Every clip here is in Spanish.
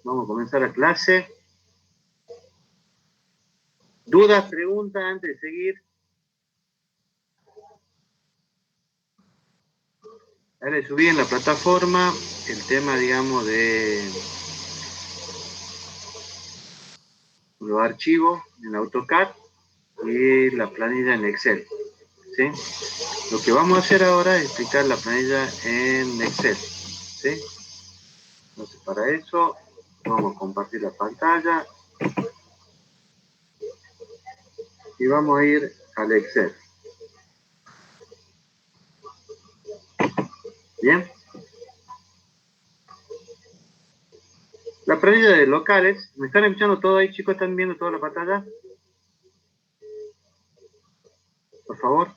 Vamos a comenzar la clase. ¿Dudas, preguntas antes de seguir? Ahora subí en la plataforma el tema, digamos, de los archivos en AutoCAD y la planilla en Excel. ¿Sí? Lo que vamos a hacer ahora es explicar la planilla en Excel. ¿Sí? Entonces, para eso vamos a compartir la pantalla y vamos a ir al Excel. Bien. La planilla de locales. ¿Me están escuchando todo ahí, chicos? ¿Están viendo toda la pantalla? Por favor.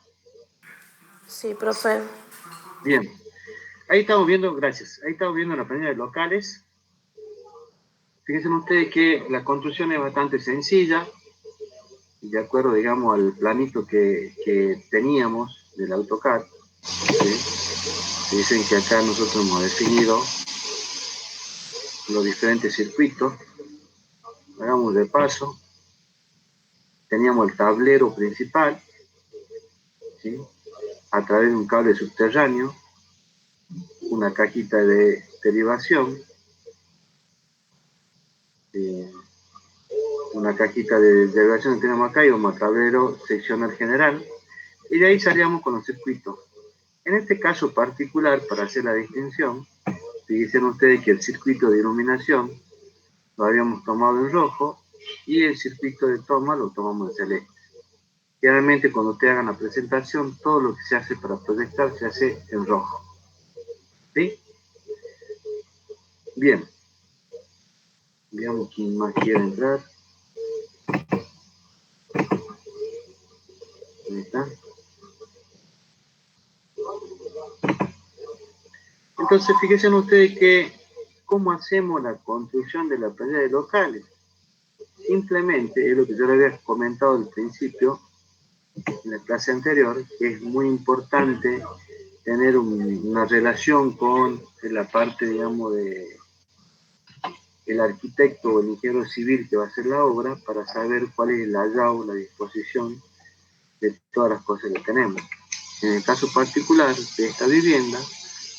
Sí, profe. Bien. Ahí estamos viendo, gracias. Ahí estamos viendo la planilla de locales. Fíjense ustedes que la construcción es bastante sencilla. De acuerdo, digamos, al planito que teníamos del AutoCAD. ¿Sí? Dicen que acá nosotros hemos definido los diferentes circuitos. Hagamos de paso. Teníamos el tablero principal, ¿sí? A través de un cable subterráneo, una cajita de derivación, una cajita de derivación que tenemos acá y un tablero seccional general, y de ahí salíamos con los circuitos. En este caso particular, para hacer la distinción, fíjense ustedes que el circuito de iluminación lo habíamos tomado en rojo y el circuito de toma lo tomamos en celeste. Generalmente cuando ustedes hagan la presentación, todo lo que se hace para proyectar se hace en rojo. ¿Sí? Bien. Veamos quién más quiere entrar. Ahí está. Entonces, fíjense ustedes que cómo hacemos la construcción de la planilla de locales. Simplemente es lo que yo les había comentado al principio, en la clase anterior, que es muy importante tener una relación con la parte, digamos, de el arquitecto o el ingeniero civil que va a hacer la obra para saber cuál es el layout, la disposición de todas las cosas que tenemos. En el caso particular de esta vivienda,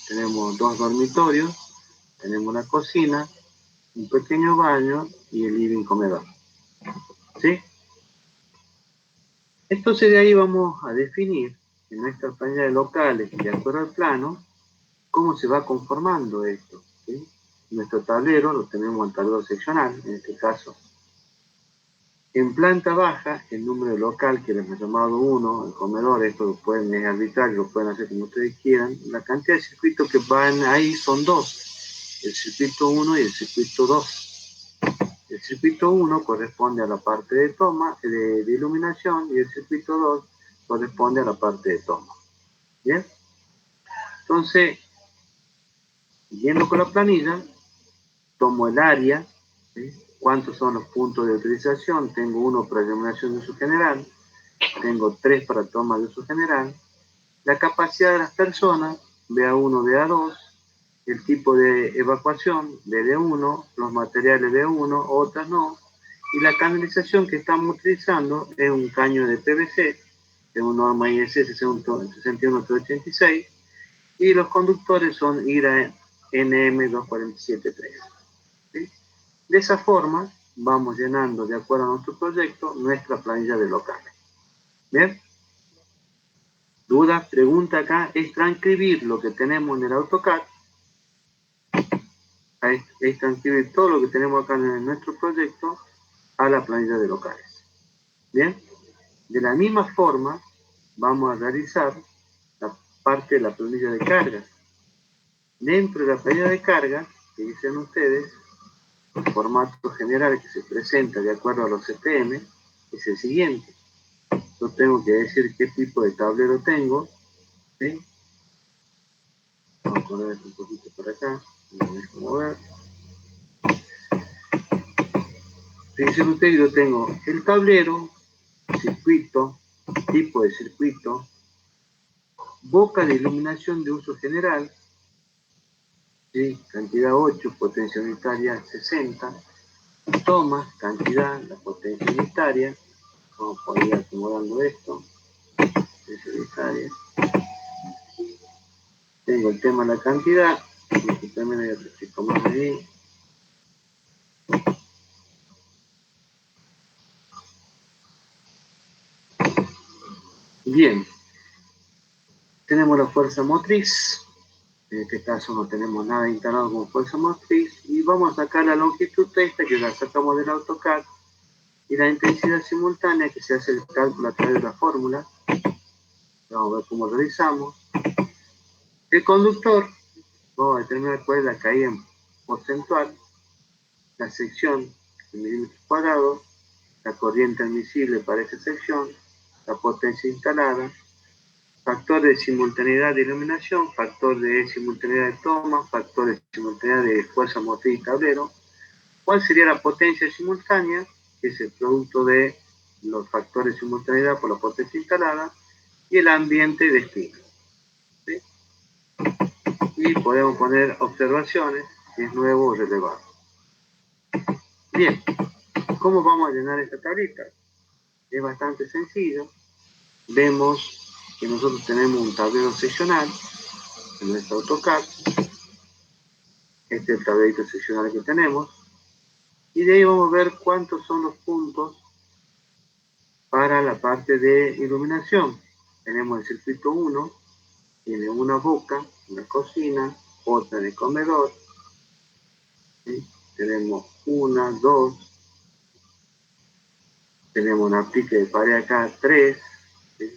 tenemos 2 dormitorios, tenemos una cocina, un pequeño baño y el living comedor. ¿Sí? Entonces de ahí vamos a definir en nuestra planilla de locales, de acuerdo al plano, cómo se va conformando esto. ¿Sí? Nuestro tablero lo tenemos en tablero seccional, en este caso. En planta baja, el número de local, que les hemos llamado 1, el comedor, esto lo pueden arbitrar, lo pueden hacer como ustedes quieran. La cantidad de circuitos que van ahí son 2, el circuito 1 y el circuito 2. El circuito 1 corresponde a la parte de toma, de iluminación, y el circuito 2 corresponde a la parte de toma. ¿Bien? Entonces, yendo con la planilla, tomo el área, ¿sí? ¿Cuántos son los puntos de utilización? Tengo 1 para iluminación de uso general, tengo 3 para toma de uso general, la capacidad de las personas, BA1, BA2, el tipo de evacuación, BD1, los materiales B1, otras no, y la canalización que estamos utilizando es un caño de PVC, según norma IS 61386, y los conductores son IRA NM 2473. ¿Sí? De esa forma, vamos llenando, de acuerdo a nuestro proyecto, nuestra planilla de locales. ¿Bien? Duda, pregunta acá, es transcribir lo que tenemos en el AutoCAD, es transcribir todo lo que tenemos acá en nuestro proyecto a la planilla de locales. ¿Bien? De la misma forma, vamos a realizar la parte de la planilla de carga. Dentro de la planilla de carga, que dicen ustedes, el formato general que se presenta de acuerdo a los CPM es el siguiente. Yo tengo que decir qué tipo de tablero tengo. ¿Sí? Vamos a poner esto un poquito por acá. Fíjense ustedes, yo tengo el tablero, circuito, tipo de circuito, boca de iluminación de uso general, ¿sí? Cantidad 8, potencia unitaria 60. Tomas, cantidad, la potencia unitaria. Vamos a ir acomodando esto. Potencia unitaria. Tengo el tema de la cantidad. Y también hay otro chico más ahí. Bien. Tenemos la fuerza motriz. En este caso no tenemos nada instalado como fuerza motriz. Y vamos a sacar la longitud esta que la sacamos del AutoCAD. Y la intensidad simultánea que se hace el cálculo a través de la fórmula. Vamos a ver cómo realizamos. El conductor, vamos a determinar cuál es la caída porcentual, la sección en milímetros cuadrados, la corriente admisible para esa sección, la potencia instalada, factor de simultaneidad de iluminación, factor de simultaneidad de toma, factor de simultaneidad de fuerza motriz y tablero. ¿Cuál sería la potencia simultánea? Que es el producto de los factores de simultaneidad por la potencia instalada y el ambiente de destino. ¿Sí? Y podemos poner observaciones si es nuevo o relevado. Bien, ¿cómo vamos a llenar esta tablita? Es bastante sencillo. Vemos que nosotros tenemos un tablero seccional en nuestro AutoCAD. Este es el tablerito seccional que tenemos. Y de ahí vamos a ver cuántos son los puntos para la parte de iluminación. Tenemos el circuito 1, tiene una boca, una cocina, otra en el comedor. ¿Sí? Tenemos una, dos, tenemos una pique de pared acá, 3, ¿sí?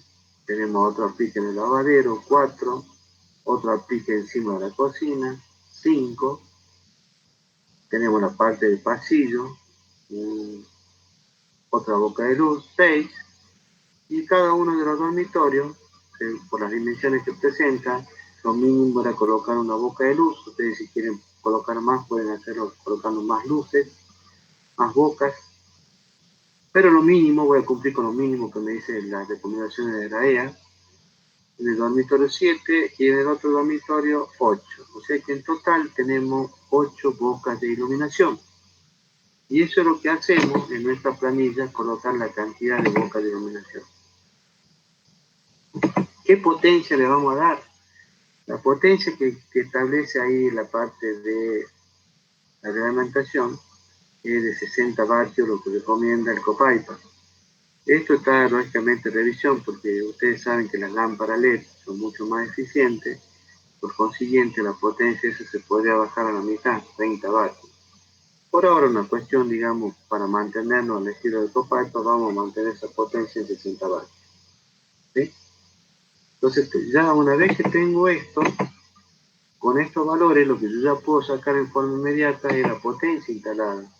Tenemos otro pique en el lavadero, 4, otro pique encima de la cocina, 5, tenemos la parte del pasillo, otra boca de luz, 6, y cada uno de los dormitorios, por las dimensiones que presenta, lo mínimo era colocar una boca de luz. Ustedes si quieren colocar más pueden hacerlo colocando más luces, más bocas, pero lo mínimo, voy a cumplir con lo mínimo que me dicen las recomendaciones de la EA, en el dormitorio 7 y en el otro dormitorio 8. O sea que en total tenemos 8 bocas de iluminación. Y eso es lo que hacemos en nuestra planilla, colocar la cantidad de bocas de iluminación. ¿Qué potencia le vamos a dar? La potencia que establece ahí la parte de la reglamentación es de 60 vatios, lo que recomienda el Copaipa. Esto está lógicamente en revisión porque ustedes saben que las lámparas LED son mucho más eficientes, por consiguiente la potencia esa se podría bajar a la mitad, 30 vatios. Por ahora una cuestión, digamos, para mantenernos al estilo de Copaipa, vamos a mantener esa potencia en 60 vatios. ¿Sí? Entonces ya una vez que tengo esto, con estos valores lo que yo ya puedo sacar en forma inmediata es la potencia instalada.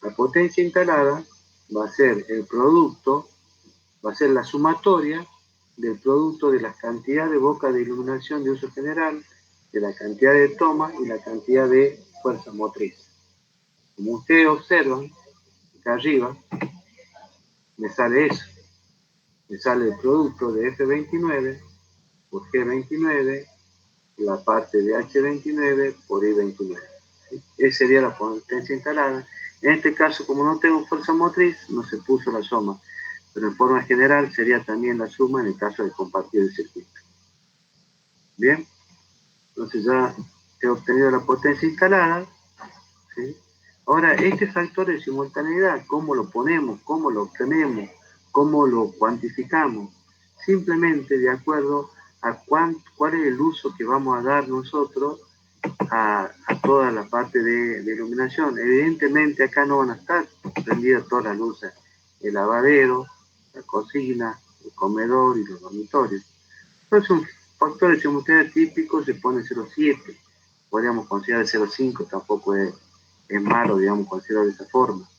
La potencia instalada va a ser el producto, va a ser la sumatoria del producto de la cantidad de bocas de iluminación de uso general, de la cantidad de toma y la cantidad de fuerza motriz. Como ustedes observan, acá arriba me sale eso. Me sale el producto de F29 por G29, la parte de H29 por I29. ¿Sí? Esa sería la potencia instalada. En este caso, como no tengo fuerza motriz, no se puso la suma, pero en forma general sería también la suma en el caso de compartir el circuito. Bien, entonces ya he obtenido la potencia instalada. ¿Sí? Ahora, este factor de simultaneidad, ¿cómo lo ponemos? ¿Cómo lo obtenemos? ¿Cómo lo cuantificamos? Simplemente de acuerdo a cuál es el uso que vamos a dar nosotros a toda la parte de iluminación. Evidentemente acá no van a estar prendidas todas las luces, el lavadero, la cocina, el comedor y los dormitorios. Entonces un factor de simultaneidad típico se pone 0,7, podríamos considerar 0,5, tampoco es malo, digamos, considerarlo de esa forma.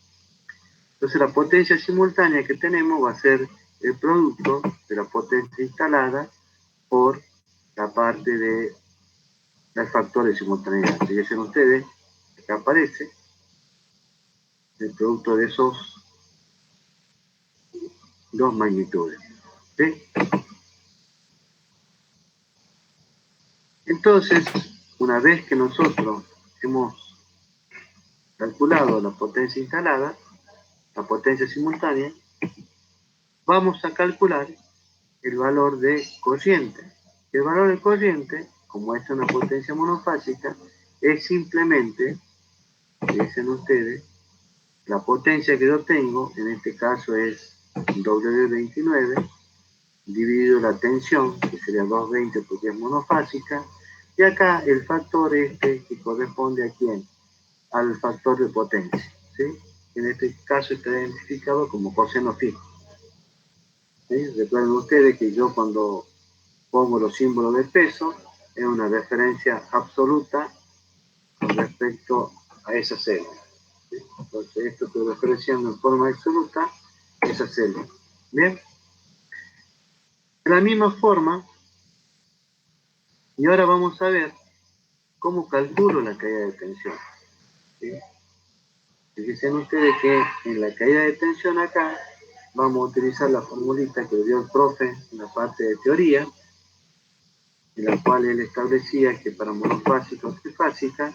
Entonces la potencia simultánea que tenemos va a ser el producto de la potencia instalada por la parte de los factores de simultaneidad. Fíjense ustedes, que aparece el producto de esos dos magnitudes. ¿Sí? Entonces, una vez que nosotros hemos calculado la potencia instalada, la potencia simultánea, vamos a calcular el valor de corriente. El valor de corriente, como es una potencia monofásica, es simplemente, dicen ustedes, la potencia que yo tengo, en este caso es W29, dividido la tensión, que sería 220 porque es monofásica, y acá el factor este que corresponde a quién, al factor de potencia, ¿sí? En este caso está identificado como coseno fijo. ¿Sí? Recuerden ustedes que yo cuando pongo los símbolos de peso es una referencia absoluta con respecto a esa celda. ¿Sí? Entonces esto estoy referenciando en forma absoluta esa celda. Bien. De la misma forma, y ahora vamos a ver cómo calculo la caída de tensión. ¿Sí? Fíjense ustedes que en la caída de tensión acá vamos a utilizar la formulita que dio el profe en la parte de teoría, en la cual él establecía que para monofásica o trifásica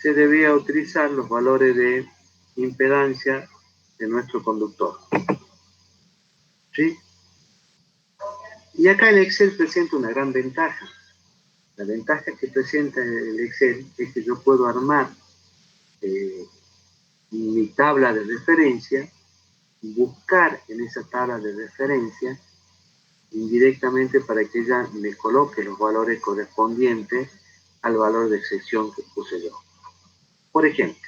se debía utilizar los valores de impedancia de nuestro conductor. ¿Sí? Y acá el Excel presenta una gran ventaja. La ventaja que presenta el Excel es que yo puedo armar mi tabla de referencia, buscar en esa tabla de referencia indirectamente para que ella me coloque los valores correspondientes al valor de sección que puse yo. Por ejemplo,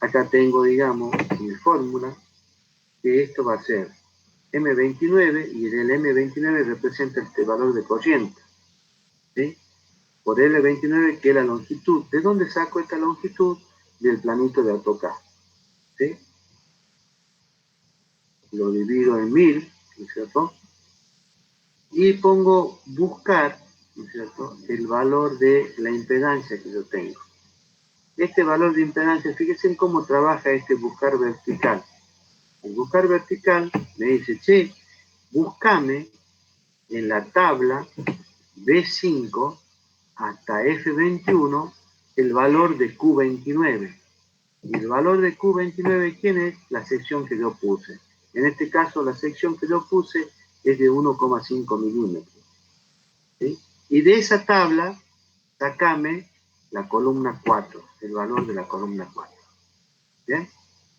acá tengo, digamos, mi fórmula, que esto va a ser M29 y el M29 representa este valor de corriente. ¿Sí? Por L29 que es la longitud. ¿De dónde saco esta longitud? Del planito de AutoCAD. ¿Sí? Lo divido en 1000, ¿no es cierto? Y pongo buscar, ¿no es cierto?, el valor de la impedancia que yo tengo. Este valor de impedancia, fíjense en cómo trabaja este buscar vertical. El buscar vertical me dice, che, búscame en la tabla B5 hasta F21 el valor de Q29. Y el valor de Q29, ¿quién es? La sección que yo puse. En este caso, la sección que yo puse es de 1,5 milímetros. ¿Sí? Y de esa tabla, sacame la columna 4, el valor de la columna 4. ¿Bien?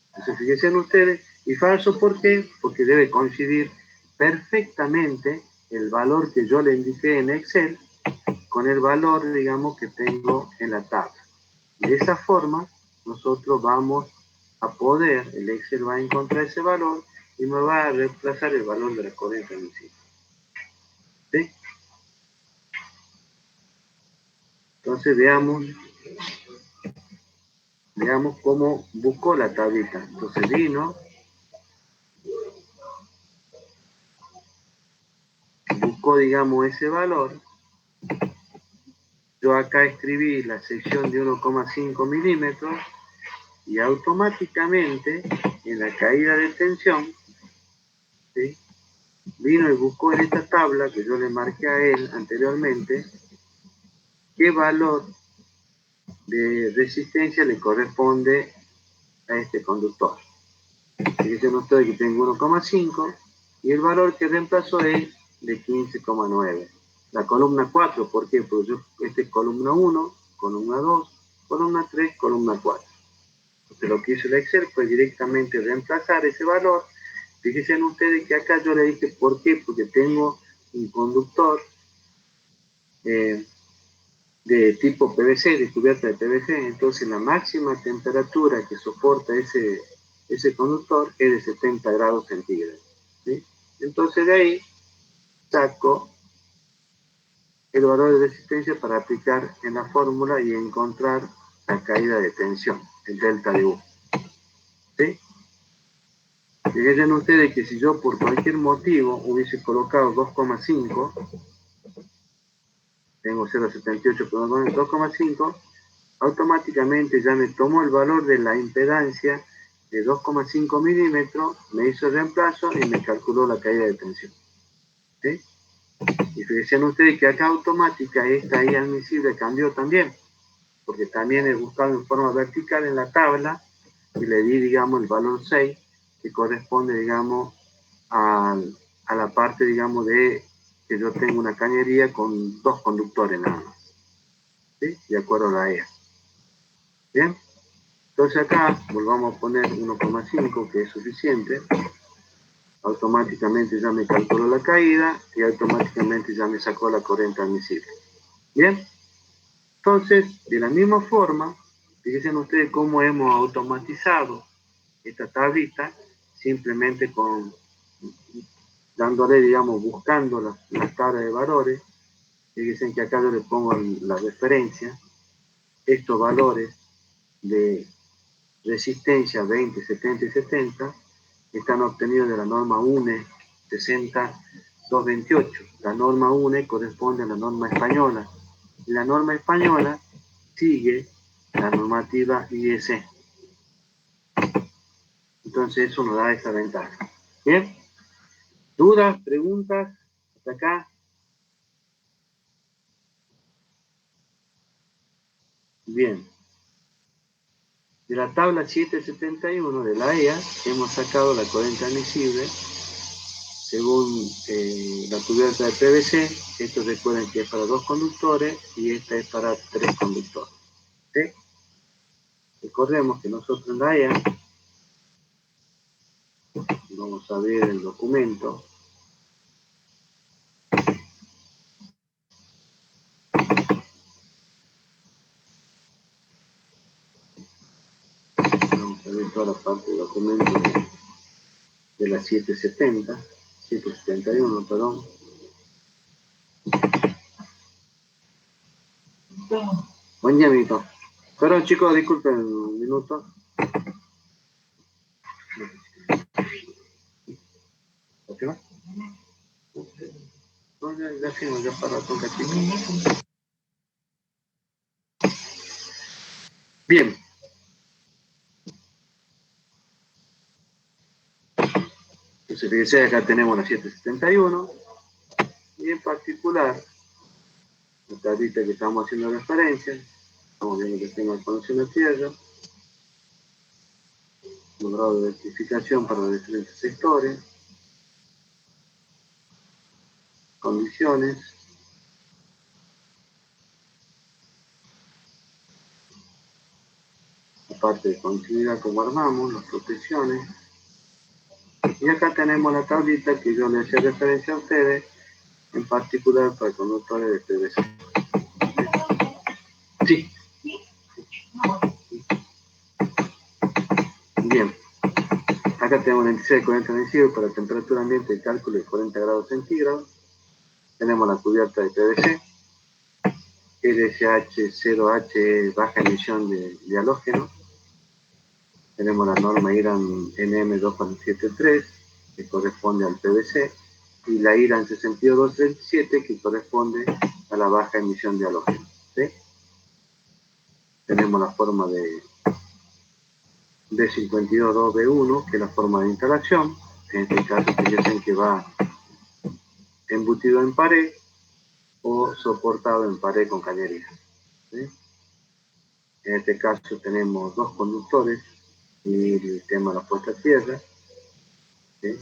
Entonces, fíjense ustedes, y falso, ¿por qué? Porque debe coincidir perfectamente el valor que yo le indiqué en Excel con el valor, digamos, que tengo en la tabla. De esa forma, nosotros vamos a poder, el Excel va a encontrar ese valor y me va a reemplazar el valor de la corriente emitida. ¿Sí? Entonces veamos cómo buscó la tablita. Entonces vino, buscó, digamos, ese valor. Yo acá escribí la sección de 1,5 milímetros y automáticamente en la caída de tensión, ¿sí?, vino y buscó en esta tabla que yo le marqué a él anteriormente qué valor de resistencia le corresponde a este conductor. Fíjense ustedes que tengo 1,5 y el valor que reemplazó es de 15,9. La columna 4, ¿por qué? Porque esta es columna 1, columna 2, columna 3, columna 4. Entonces lo que hizo el Excel fue directamente reemplazar ese valor. Fíjense ustedes que acá yo le dije ¿por qué? Porque tengo un conductor de tipo PVC, de cubierta de PVC, entonces la máxima temperatura que soporta ese conductor es de 70 grados centígrados. ¿Sí? Entonces de ahí saco el valor de resistencia para aplicar en la fórmula y encontrar la caída de tensión, el delta de U. ¿Sí? Fíjense ustedes que si yo por cualquier motivo hubiese colocado 2,5, tengo 0,78 pero 2,5, automáticamente ya me tomó el valor de la impedancia de 2,5 milímetros, me hizo el reemplazo y me calculó la caída de tensión. ¿Sí? Y fíjense ustedes que acá automática esta I admisible cambió también, porque también he buscado en forma vertical en la tabla y le di, digamos, el valor 6, que corresponde, digamos, a la parte, digamos, de que yo tengo una cañería con 2 conductores nada más, ¿sí? De acuerdo a la EA. Bien, entonces acá volvamos a poner 1,5, que es suficiente. Automáticamente ya me calculó la caída y automáticamente ya me sacó la corriente admisible. Bien, entonces, de la misma forma, fíjense ustedes cómo hemos automatizado esta tablita, simplemente dándole, digamos, buscando las tablas de valores. Fíjense que acá yo le pongo la referencia, estos valores de resistencia 20, 70 y 70 están obtenidos de la norma UNE 60228. La norma UNE corresponde a la norma española. Y la norma española sigue la normativa IEC. Entonces eso nos da esa ventaja. ¿Bien? ¿Dudas? ¿Preguntas? ¿Hasta acá? Bien. De la tabla 771 de la EA hemos sacado la corriente admisible según la cubierta de PVC. Esto recuerden que es para 2 conductores y esta es para 3 conductores. ¿Sí? Recordemos que nosotros en la EA vamos a ver el documento. Vamos a ver toda la parte del documento de la 771, perdón. Buen día, amiguito. Perdón, chicos, disculpen un minuto. ¿Ok? No, ya fuimos, ya para toca, chicos. Bien. Entonces, fíjense, acá tenemos la 771 y en particular, la tablita que estamos haciendo referencia, estamos viendo que tengo el conexión de tierra, los grados de rectificación para los diferentes sectores, condiciones, la parte de continuidad como armamos, las protecciones, y acá tenemos la tablita que yo le hacía referencia a ustedes, en particular para conductores de PVC. Sí. Bien. Acá tenemos el índice de corriente admisible para temperatura ambiente de cálculo de 40 grados centígrados. Tenemos la cubierta de PVC. LSH0H baja emisión de halógeno. Tenemos la norma IRAN NM2473 que corresponde al PVC y la IRAN 62237 que corresponde a la baja emisión de halógeno. ¿Sí? Tenemos la forma de B522B1 que es la forma de instalación. En este caso fíjense que va embutido en pared o soportado en pared con cañería. ¿Sí? En este caso tenemos 2 conductores y el tema de la puesta a tierra. ¿Sí?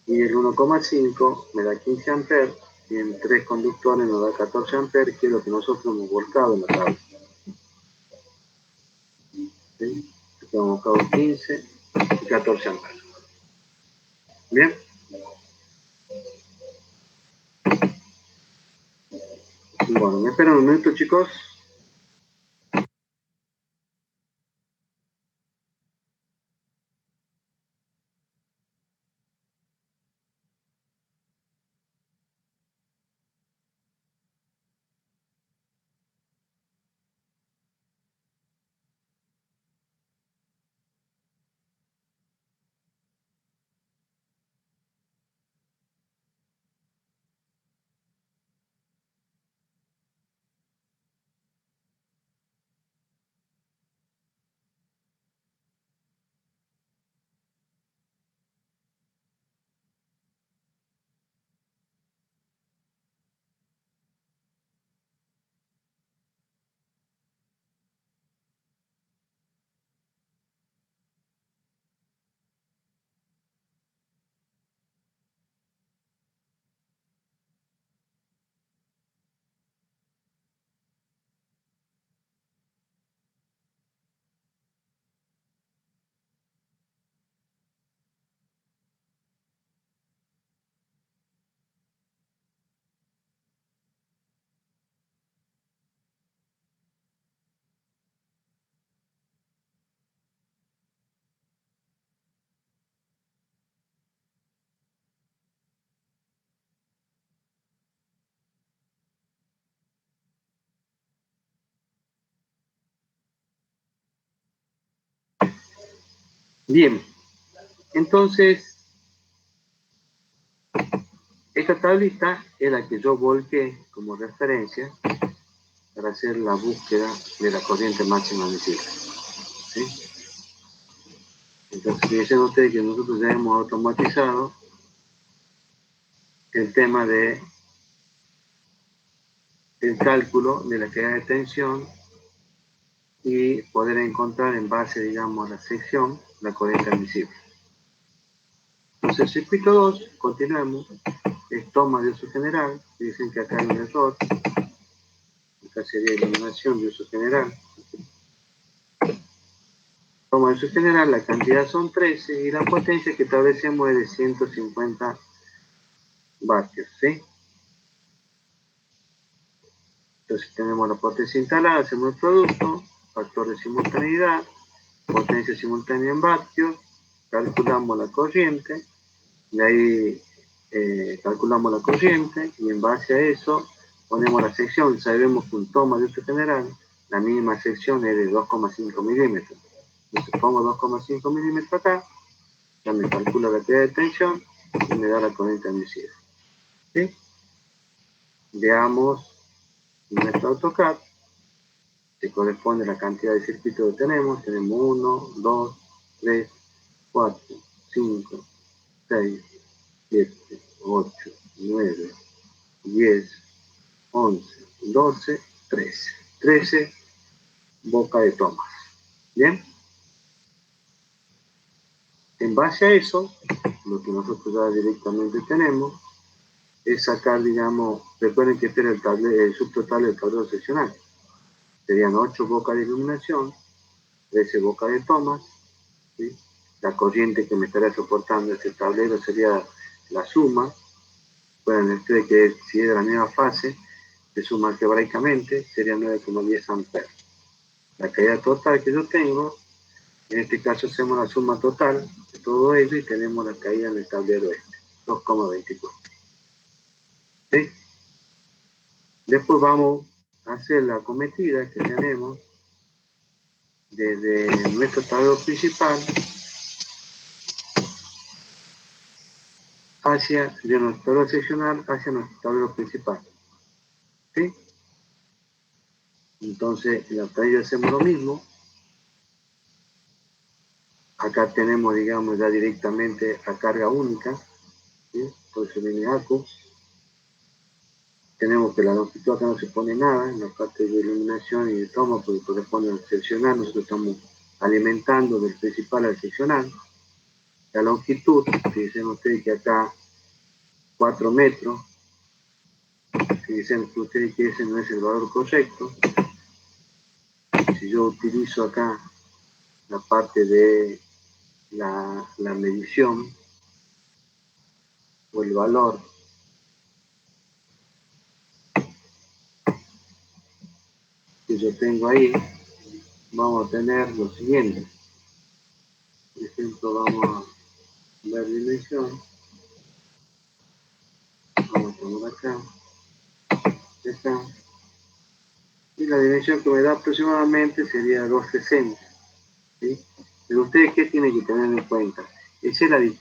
Y el 1,5 me da 15 amperes y en 3 conductores nos da 14 amperes, que es lo que nosotros hemos volcado en la tabla. ¿Sí? Aquí hemos volcado 15 y 14 amperes. Bien. Bueno, me esperan un minuto, chicos. Bien, entonces, esta tablita es la que yo volqué como referencia para hacer la búsqueda de la corriente máxima admisible. ¿Sí? Entonces, fíjense ustedes que nosotros ya hemos automatizado el tema de el cálculo de la caída de tensión y poder encontrar en base, digamos, a la sección la corriente admisible. Entonces, el circuito 2, continuamos, es toma de uso general, dicen que acá hay un error, acá sería eliminación de uso general. Toma de uso general, la cantidad son 13 y la potencia que establecemos es de 150 vatios, ¿sí? Entonces tenemos la potencia instalada, hacemos el producto, factor de simultaneidad, potencia simultánea en vatios, calculamos la corriente, y ahí calculamos la corriente y en base a eso ponemos la sección. Sabemos que un toma de uso general, la mínima sección es de 2,5 milímetros. Entonces pongo 2,5 milímetros acá, ya me calcula la caída de tensión y me da la corriente admisible. ¿Sí? Veamos nuestro AutoCAD, que corresponde a la cantidad de circuitos que tenemos. Tenemos 1, 2, 3, 4, 5, 6, 7, 8, 9, 10, 11, 12, 13. 13 boca de tomas. ¿Bien? En base a eso, lo que nosotros ya directamente tenemos es sacar, digamos, recuerden que este era el subtotal del tablero seccional. Serían 8 bocas de iluminación, 13 bocas de tomas, ¿sí? La corriente que me estaría soportando este tablero sería la suma. Pueden ustedes que si es de la misma fase, se suma algebraicamente, sería 9,10 amperes. La caída total que yo tengo, en este caso hacemos la suma total de todo ello y tenemos la caída en el tablero este, 2,24. ¿Sí? Después vamos a hacer la acometida que tenemos desde nuestro tablero principal hacia, de nuestro tablero seccional hacia nuestro tablero principal. ¿Sí? Entonces, en la tablilla hacemos lo mismo. Acá tenemos, digamos, ya directamente la carga única, ¿sí? Por eso viene ACO. Tenemos que la longitud acá no se pone nada, en la parte de iluminación y de toma, porque corresponde al seccional, nosotros estamos alimentando del principal al seccional. La longitud, fíjense ustedes que acá 4 metros, fíjense ustedes que ese no es el valor correcto. Si yo utilizo acá la parte de la medición o el valor que yo tengo ahí, vamos a tener lo siguiente. Por ejemplo, vamos a dar dimensión. Vamos a poner acá. Acá. Y la dimensión que me da aproximadamente sería 260. ¿Sí? Pero ustedes, ¿qué tienen que tener en cuenta? Esa es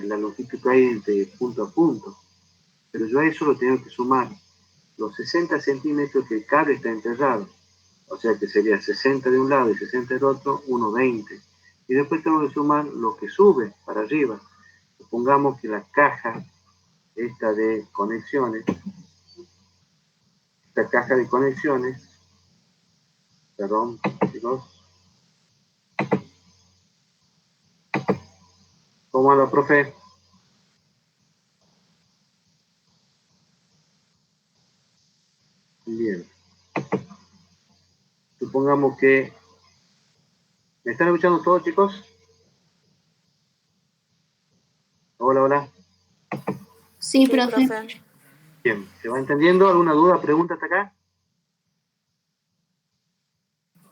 la longitud que hay entre punto a punto. Pero yo a eso lo tengo que sumar los 60 centímetros que el cable está enterrado. O sea que sería 60 de un lado y 60 del otro, 1,20. Y después tengo que sumar lo que sube para arriba. Supongamos que la caja esta de conexiones, esta caja de conexiones, perdón, chicos, ¿cómo la profe? Bien. Supongamos que, ¿me están escuchando todos, chicos? Hola, hola. Sí, Sí, profe. profe. Bien, ¿se va entendiendo? ¿Alguna duda, pregunta hasta acá?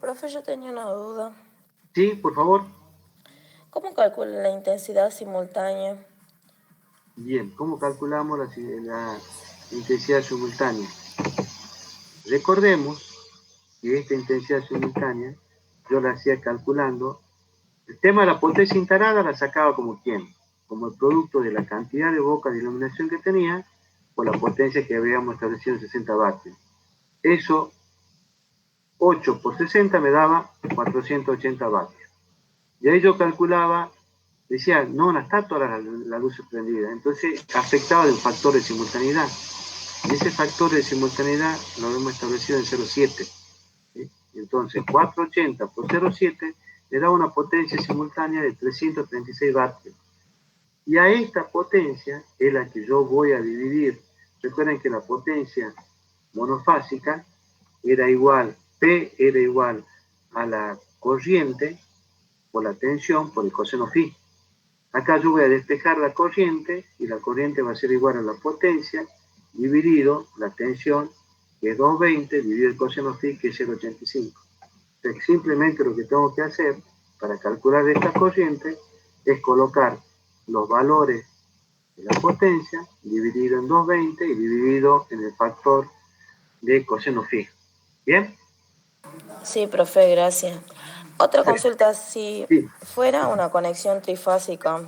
Profe, yo tenía una duda. Sí, por favor. ¿Cómo calcula la intensidad simultánea? Bien, ¿cómo calculamos la intensidad simultánea? Recordemos que esta intensidad simultánea yo la hacía calculando El tema de la potencia instalada la sacaba como quién, como el producto de la cantidad de bocas de iluminación que tenía por la potencia que habíamos establecido en 60 vatios. Eso, 8 por 60 me daba 480 vatios. Y ahí yo calculaba, decía, no está toda la luz prendida. Entonces afectaba de un factor de simultaneidad. Y ese factor de simultaneidad lo hemos establecido en 0,7. ¿Sí? Entonces 480 por 0,7 le da una potencia simultánea de 336 vatios. Y a esta potencia es la que yo voy a dividir. Recuerden que la potencia monofásica era igual, P era igual a la corriente por la tensión por el coseno phi. Acá yo voy a despejar la corriente y la corriente va a ser igual a la potencia dividido la tensión, que es 220, dividido el coseno phi, que es 0,85. Entonces, simplemente lo que tengo que hacer para calcular esta corriente es colocar los valores de la potencia dividido en 220 y dividido en el factor de coseno phi. ¿Bien? Sí, profe, gracias. Otra Sí. consulta, si Sí. fuera una conexión trifásica,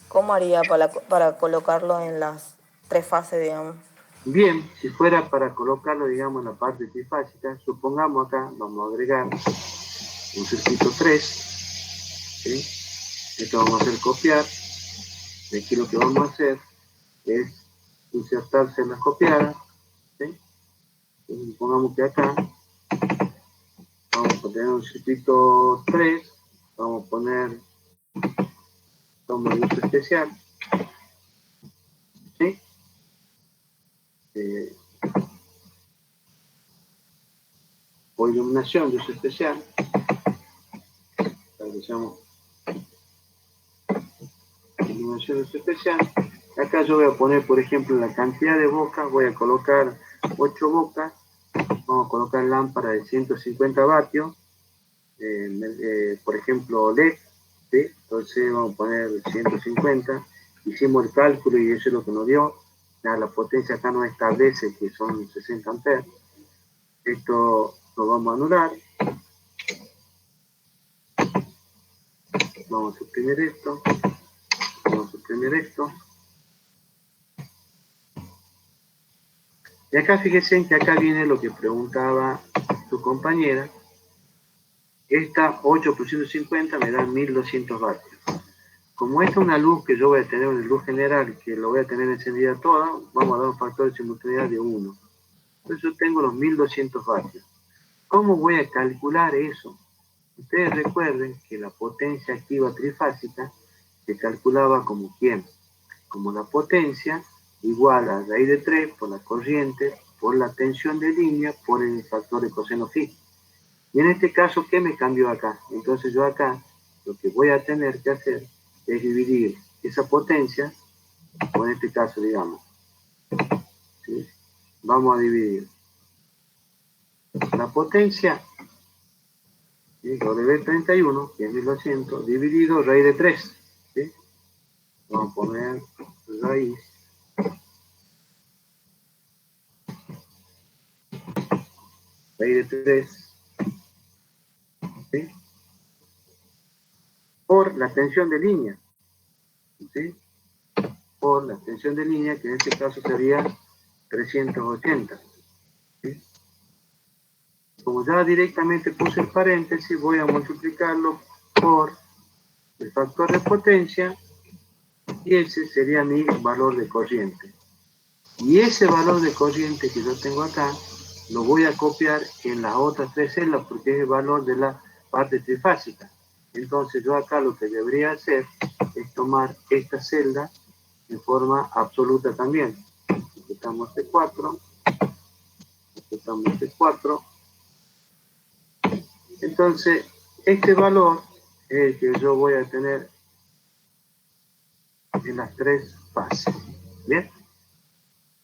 ¿cómo haría para colocarlo en las tres fases, digamos? Bien, si fuera para colocarlo, digamos, en la parte trifásica, supongamos acá, vamos a agregar un circuito 3, ¿sí? Esto vamos a hacer copiar, y aquí lo que vamos a hacer es insertar celdas copiadas, ¿sí? Entonces, supongamos que acá vamos a poner un circuito 3, vamos a poner toma de uso especial, ¿sí? O iluminación de uso especial, realizamos iluminación de uso especial. Acá yo voy a poner, por ejemplo, la cantidad de bocas, voy a colocar 8 bocas, vamos a colocar lámpara de 150 vatios, por ejemplo LED, ¿sí? Entonces vamos a poner 150, hicimos el cálculo y eso es lo que nos dio, ya la potencia acá nos establece que son 60 amperes, esto lo vamos a anular, vamos a suprimir esto, vamos a suprimir esto, y acá fíjense que acá viene lo que preguntaba su compañera. Esta 8 por 150 me da 1200 vatios. Como esta es una luz que yo voy a tener, una luz general, que lo voy a tener encendida toda, vamos a dar un factor de simultaneidad de 1. Entonces yo tengo los 1200 vatios. ¿Cómo voy a calcular eso? Ustedes recuerden que la potencia activa trifásica se calculaba como ¿quién? Como la potencia igual a raíz de 3 por la corriente, por la tensión de línea, por el factor de coseno phi. Y en este caso, ¿qué me cambió acá? Entonces yo acá lo que voy a tener que hacer es dividir esa potencia, o en este caso, digamos, ¿sí? Vamos a dividir la potencia, ¿sí? W31, que es 1200, dividido raíz de 3. ¿Sí? Vamos a poner raíz de 3, ¿sí? Por la tensión de línea, ¿sí? Por la tensión de línea, que en este caso sería 380. ¿Sí? Como ya directamente puse el paréntesis, voy a multiplicarlo por el factor de potencia y ese sería mi valor de corriente. Y ese valor de corriente que yo tengo acá lo voy a copiar en las otras 3 celdas porque es el valor de la parte trifásica. Entonces yo acá lo que debería hacer es tomar esta celda en forma absoluta también. Apretamos F4, apretamos F4. Entonces, este valor es el que yo voy a tener en las 3 fases. ¿Bien?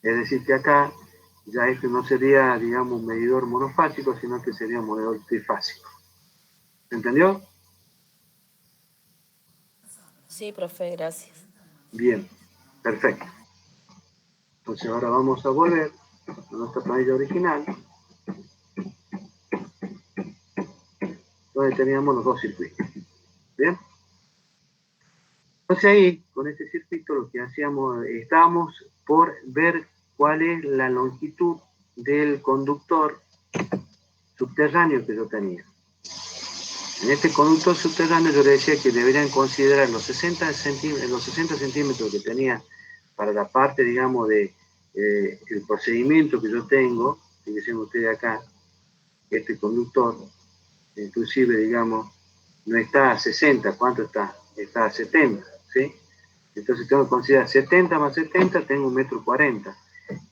Es decir, que acá ya este no sería, digamos, un medidor monofásico, sino que sería un medidor trifásico. ¿Entendió? Sí, profe, gracias. Bien, perfecto. Entonces ahora vamos a volver a nuestra planilla original, donde teníamos los dos circuitos. ¿Bien? Entonces ahí, con este circuito, lo que hacíamos, estábamos por ver cuál es la longitud del conductor subterráneo que yo tenía. En este conductor subterráneo yo le decía que deberían considerar los 60 centímetros que tenía para la parte, digamos, de el procedimiento que yo tengo, que dicen ustedes acá, este conductor, inclusive, digamos, no está a 60, ¿cuánto está? Está a 70, ¿sí? Entonces tengo que considerar 70 más 70, tengo 1,40 m.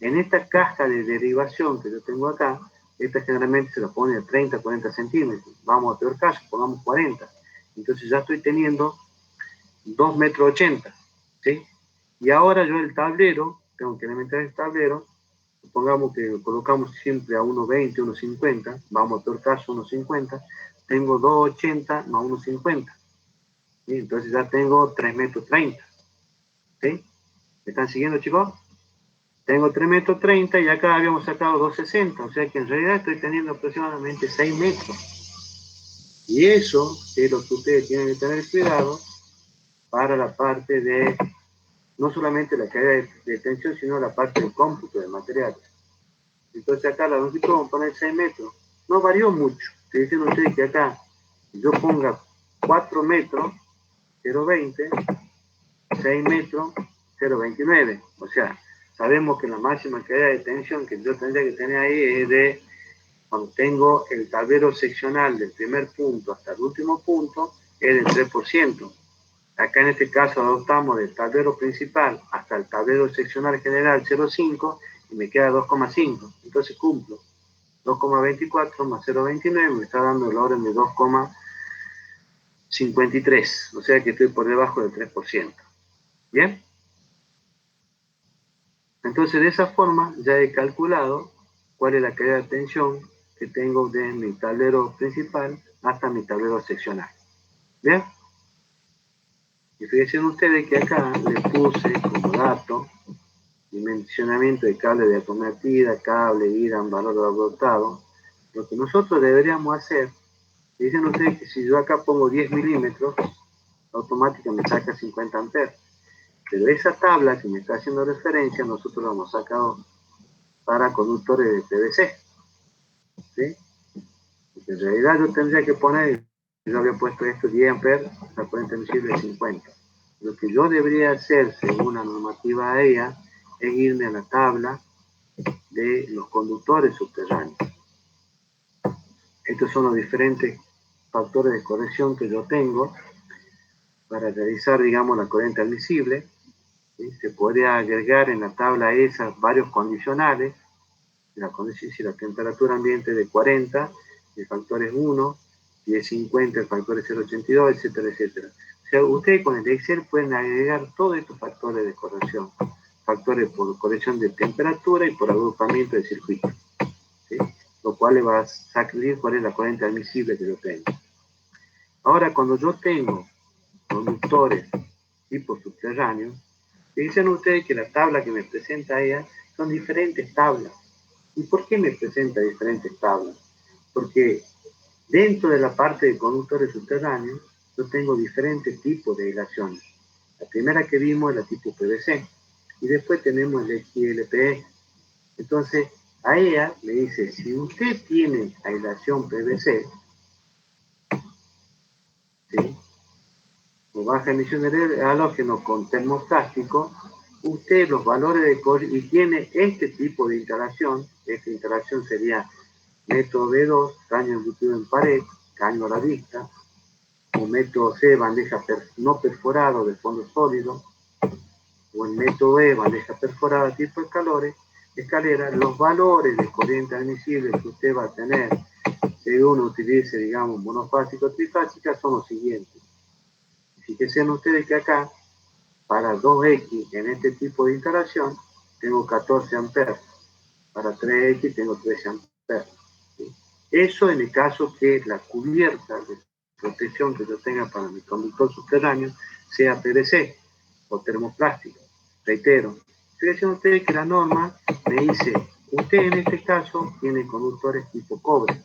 En esta caja de derivación que yo tengo acá, esta generalmente se la pone a 30, 40 centímetros. Vamos a peor caso, pongamos 40. Entonces ya estoy teniendo 2,80 m, ¿sí? Y ahora yo el tablero, tengo que alimentar el tablero, supongamos que lo colocamos siempre a 1,20, 1,50, vamos a peor caso 1,50, tengo 2,80 más 1,50. ¿Sí? Entonces ya tengo 3,30 m. ¿Sí? ¿Me están siguiendo, chicos? Tengo 3,30 m y acá habíamos sacado 2,60, o sea que en realidad estoy teniendo aproximadamente 6 metros. Y eso es lo que ustedes tienen que tener cuidado para la parte de, no solamente la caída de tensión, sino la parte del cómputo de materiales. Entonces acá la longitud vamos a poner 6 metros. No varió mucho. Estoy diciendo a ustedes que acá yo ponga 4 metros, 0,20, 6 metros, 0,29. O sea, sabemos que la máxima caída de tensión que yo tendría que tener ahí es de, cuando tengo el tablero seccional del primer punto hasta el último punto, es del 3%. Acá en este caso adoptamos del tablero principal hasta el tablero seccional general 0,5 y me queda 2,5. Entonces cumplo. 2,24 más 0,29 me está dando el orden de 2,53. O sea que estoy por debajo del 3%. ¿Bien? Entonces de esa forma ya he calculado cuál es la caída de tensión que tengo de mi tablero principal hasta mi tablero seccional. ¿Bien? Y fíjense ustedes que acá le puse como dato dimensionamiento de cable de acometida, cable, ida, valor adoptado. Lo que nosotros deberíamos hacer, dicen ustedes que si yo acá pongo 10 milímetros, automáticamente me saca 50 amperes. Pero esa tabla que me está haciendo referencia, nosotros la hemos sacado para conductores de PVC. ¿Sí? Porque en realidad yo tendría que poner, yo había puesto esto 10 amperes, la corriente admisible es 50. Lo que yo debería hacer, según la normativa de ella, es irme a la tabla de los conductores subterráneos. Estos son los diferentes factores de corrección que yo tengo para realizar, digamos, la corriente admisible. ¿Sí? Se podría agregar en la tabla esa varios condicionales. Si la temperatura ambiente es de 40, el factor es 1, y de 50 el factor es 0,82, etcétera, etcétera. O sea, ustedes con el Excel pueden agregar todos estos factores de corrección. Factores por corrección de temperatura y por agrupamiento de circuitos. ¿Sí? Lo cual le va a salir cuál es la corriente admisible que yo tengo. Ahora, cuando yo tengo conductores tipo subterráneos, dicen ustedes que la tabla que me presenta ella son diferentes tablas. ¿Y por qué me presenta diferentes tablas? Porque dentro de la parte de conductores subterráneos, yo tengo diferentes tipos de aislaciones. La primera que vimos es la tipo PVC, y después tenemos el XLPE. Entonces, a ella le dice, si usted tiene aislación PVC, ¿sí? O baja emisión de halógeno con termoplástico, usted los valores de y tiene este tipo de instalación, esta instalación sería método B2, caño embutido en pared, caño a la vista, o método C, bandeja no perforado de fondo sólido, o el método E, bandeja perforada tipo escalera, los valores de corriente admisible que usted va a tener según utilice, digamos, monofásica o trifásica son los siguientes. Fíjense ustedes que acá, para 2X en este tipo de instalación, tengo 14 amperes. Para 3X tengo 13 amperes. ¿Sí? Eso en el caso que la cubierta de protección que yo tenga para mi conductor subterráneo sea PVC o termoplástico. Reitero, fíjense ustedes que la norma me dice, usted en este caso tiene conductores tipo cobre.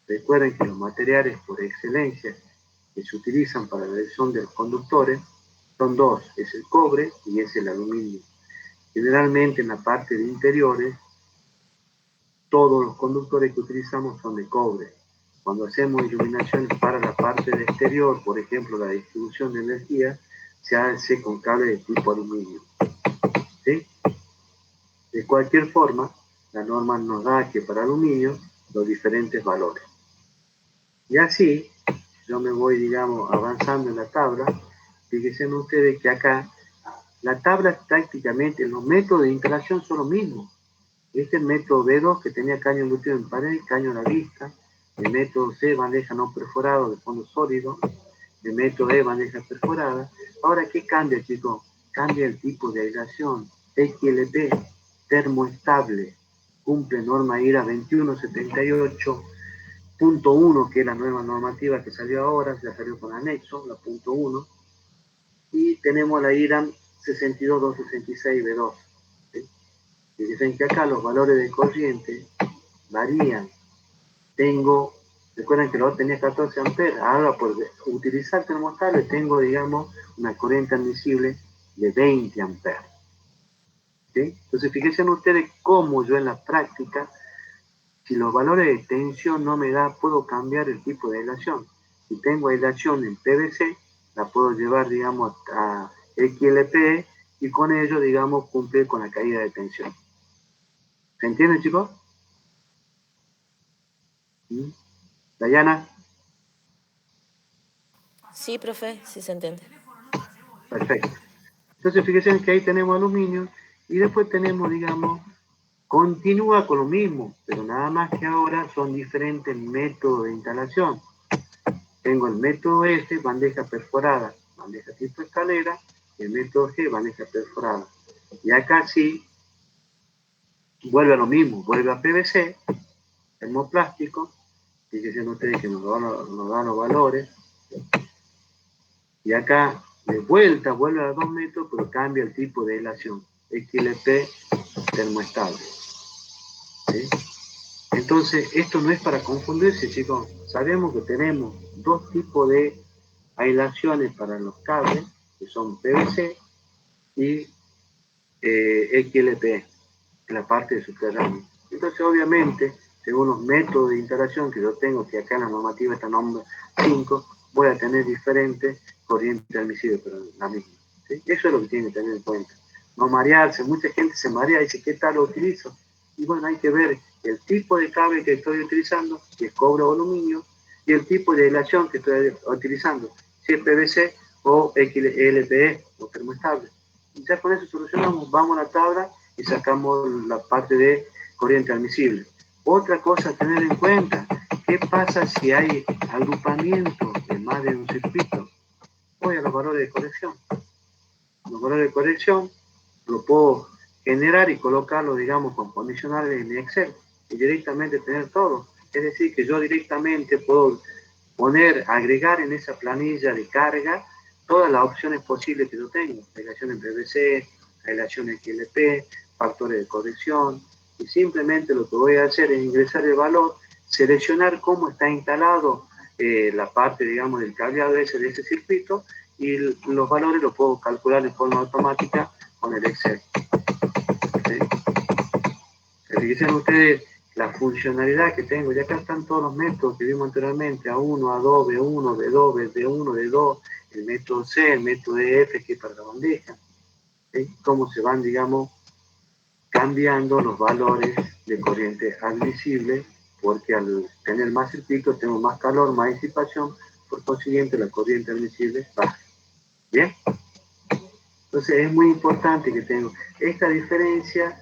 Recuerden que los materiales por excelencia que se utilizan para la elección de los conductores Son dos, es el cobre y es el aluminio. Generalmente en la parte de interiores, todos los conductores que utilizamos son de cobre. Cuando hacemos iluminación para la parte de exterior, por ejemplo, la distribución de energía, se hace con cable de tipo aluminio. ¿Sí? De cualquier forma, la norma nos da que para aluminio los diferentes valores. Y así, yo me voy, digamos, avanzando en la tabla. Fíjense ustedes que acá, la tabla prácticamente, los métodos de instalación son los mismos. Este es el método B2 que tenía caño embutido en pared, caño a la vista. El método C, bandeja no perforada de fondo sólido. El método E, bandeja perforada. Ahora, ¿qué cambia, chicos? Cambia el tipo de aislación. XLP, termoestable. Cumple norma IRA 2178.1, que es la nueva normativa que salió ahora, ya salió con anexo, la punto 1. Y tenemos la IRAM 62266B2. Y dicen que acá los valores de corriente varían. Recuerden que lo tenía 14 amperes, ahora por utilizar termostable tengo, digamos, una corriente admisible de 20 amperes. ¿Sí? Entonces, fíjense ustedes cómo yo en la práctica, si los valores de tensión no me da, puedo cambiar el tipo de aislación. Si tengo aislación en PVC, la puedo llevar, digamos, a XLP y con ello, digamos, cumplir con la caída de tensión. ¿Se entiende, chicos? ¿Sí? Dayana. Sí, profe, sí se entiende. Perfecto. Entonces, fíjense que ahí tenemos aluminio y después tenemos, digamos, continúa con lo mismo, pero nada más que ahora son diferentes métodos de instalación. Tengo el método S, bandeja perforada, bandeja tipo escalera, y el método G, bandeja perforada. Y acá sí, vuelve a lo mismo, vuelve a PVC, termoplástico, fíjense ustedes que nos dan los valores, y acá de vuelta vuelve a 2 metros, pero cambia el tipo de aislación, XLP termoestable. ¿Sí? Entonces, esto no es para confundirse, chicos. Sabemos que tenemos dos tipos de aislaciones para los cables, que son PVC y XLP, en la parte de subterráneo. Entonces, obviamente, según los métodos de instalación que yo tengo, que acá en la normativa está nombre 5, voy a tener diferentes corrientes admisibles, pero la misma. ¿Sí? Eso es lo que tienen que tener en cuenta. No marearse, mucha gente se marea y dice, ¿qué tal lo utilizo? Y bueno, hay que ver el tipo de cable que estoy utilizando, si es cobre o aluminio, y el tipo de aislación que estoy utilizando, si es PVC o XLPE o termoestable. Y ya con eso solucionamos, vamos a la tabla y sacamos la parte de corriente admisible. Otra cosa a tener en cuenta, ¿qué pasa si hay agrupamiento de más de un circuito? Voy a los valores de corrección. Los valores de corrección lo puedo generar y colocarlo, digamos, con condicionales en Excel y directamente tener todo. Es decir, que yo directamente puedo agregar en esa planilla de carga todas las opciones posibles que yo tengo. Aislación en PVC, aislación en XLP, factores de corrección, y simplemente lo que voy a hacer es ingresar el valor, seleccionar cómo está instalado la parte, digamos, del cableado de ese circuito, y los valores los puedo calcular de forma automática con el Excel. ¿Sí? Fíjense ustedes la funcionalidad que tengo. Ya acá están todos los métodos que vimos anteriormente, A1, A2, B1, B2, B1, B2, el método C, el método EF, que es para la bandeja. ¿Sí? Cómo se van, digamos, cambiando los valores de corriente admisible, porque al tener más circuitos tengo más calor, más disipación, por consiguiente la corriente admisible baja. ¿Bien? Entonces es muy importante que tengo esta diferencia.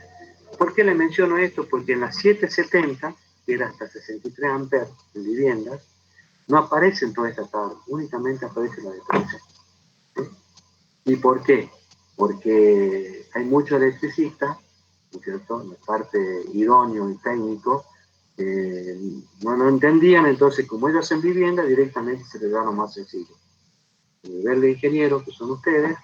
¿Por qué le menciono esto? Porque en las 770, que era hasta 63 amperes en viviendas, no aparecen todas estas tablas, únicamente aparece la de PVC. ¿Sí? ¿Y por qué? Porque hay muchos electricistas, ¿no es cierto?, en la parte idóneo y técnico, no entendían, entonces como ellos hacen vivienda, directamente se les da lo más sencillo. A nivel de ingenieros, que son ustedes,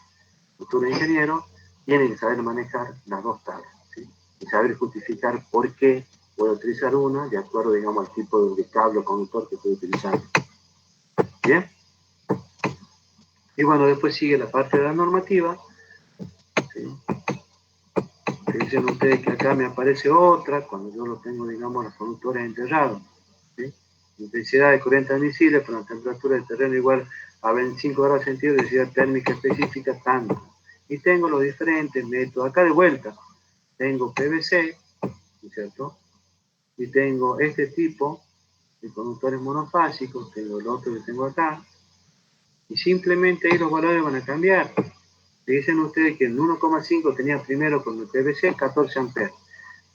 futuros ingenieros, tienen que saber manejar las dos tablas, ¿sí? Y saber justificar por qué puedo utilizar una de acuerdo, digamos, al tipo de cable o conductor que estoy utilizando. ¿Bien? Y bueno, después sigue la parte de la normativa. ¿Sí? Que dicen ustedes que acá me aparece otra, cuando yo lo tengo, digamos, los conductores enterrados. ¿Sí? Intensidad de corriente admisible para una temperatura de terreno igual a 25 grados centígrados, densidad térmica específica, tanto. Y tengo los diferentes métodos. Acá de vuelta, tengo PVC, ¿cierto? Y tengo este tipo de conductores monofásicos, tengo el otro que tengo acá, y simplemente ahí los valores van a cambiar. Dicen ustedes que en 1,5 tenía primero con el PVC 14 amperes,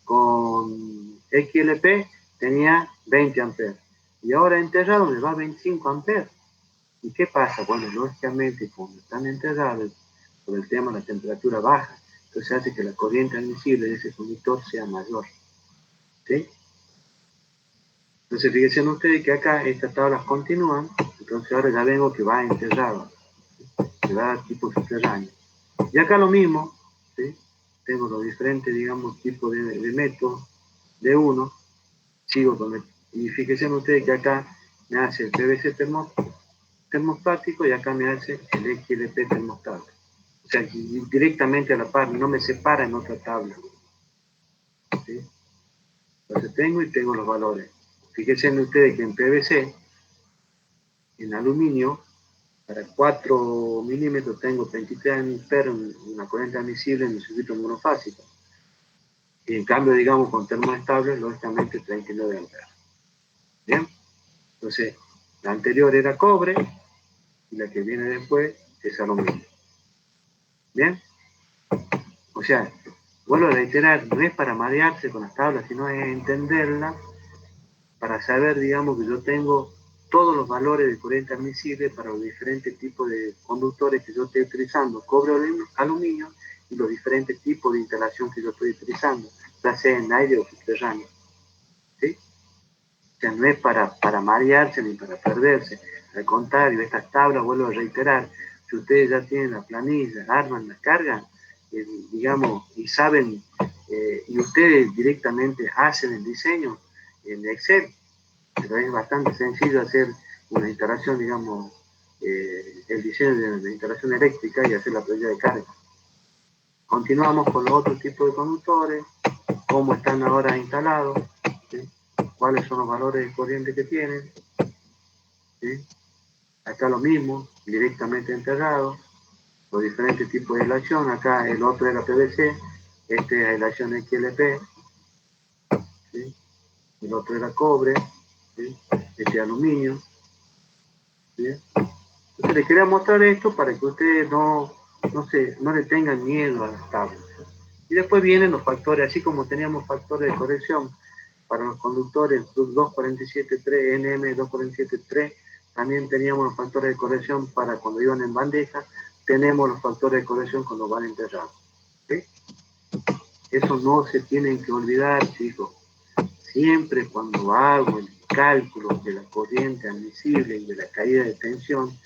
con XLP tenía 20 amperes, y ahora enterrado me va a 25 amperes. ¿Y qué pasa? Bueno, lógicamente, cuando están enterrados, por el tema de la temperatura baja, entonces hace que la corriente admisible de ese conductor sea mayor. ¿Sí? Entonces, fíjense ustedes que acá estas tablas continúan, entonces ahora ya vengo que va enterrado, que va tipo subterráneo. Y acá lo mismo, ¿sí? Tengo los diferentes, digamos, tipos de métodos de uno, sigo con el, y fíjense ustedes que acá me hace el PVC termostático y acá me hace el XLP termostato. O sea, directamente a la par, no me separa en otra tabla. ¿Sí? Entonces tengo los valores. Fíjense ustedes que en PVC, en aluminio, para 4 milímetros tengo 23 amperes, una corriente admisible en el circuito monofásico. Y en cambio, digamos, con termoestables, lógicamente 39 amperes. ¿Bien? Entonces, la anterior era cobre y la que viene después es aluminio. ¿Bien? O sea, vuelvo a reiterar, no es para marearse con las tablas, sino es entenderlas para saber, digamos, que yo tengo todos los valores de corriente admisible para los diferentes tipos de conductores que yo estoy utilizando, cobre o aluminio, y los diferentes tipos de instalación que yo estoy utilizando, ya sea en aire o subterráneo. ¿Sí? O sea, no es para marearse ni para perderse. Al contrario, estas tablas, vuelvo a reiterar, si ustedes ya tienen la planilla, arman, la cargan, digamos, y saben, y ustedes directamente hacen el diseño en Excel, pero es bastante sencillo hacer una instalación, digamos, el diseño de la instalación eléctrica y hacer la planilla de carga. Continuamos con los otros tipos de conductores, cómo están ahora instalados, ¿sí? Cuáles son los valores de corriente que tienen. ¿Sí? Acá lo mismo, directamente enterrado, los diferentes tipos de aislación. Acá el otro era PVC, este es aislación XLP, ¿sí? El otro era cobre, ¿sí? Este es aluminio. ¿Sí? Entonces les quería mostrar esto para que ustedes no le tengan miedo a las tablas. Y después vienen los factores, así como teníamos factores de corrección para los conductores 247.3, NM 247.3, también teníamos los factores de corrección para cuando iban en bandeja, tenemos los factores de corrección cuando van enterrados. ¿Sí? Eso no se tienen que olvidar, chicos. Siempre cuando hago el cálculo de la corriente admisible y de la caída de tensión,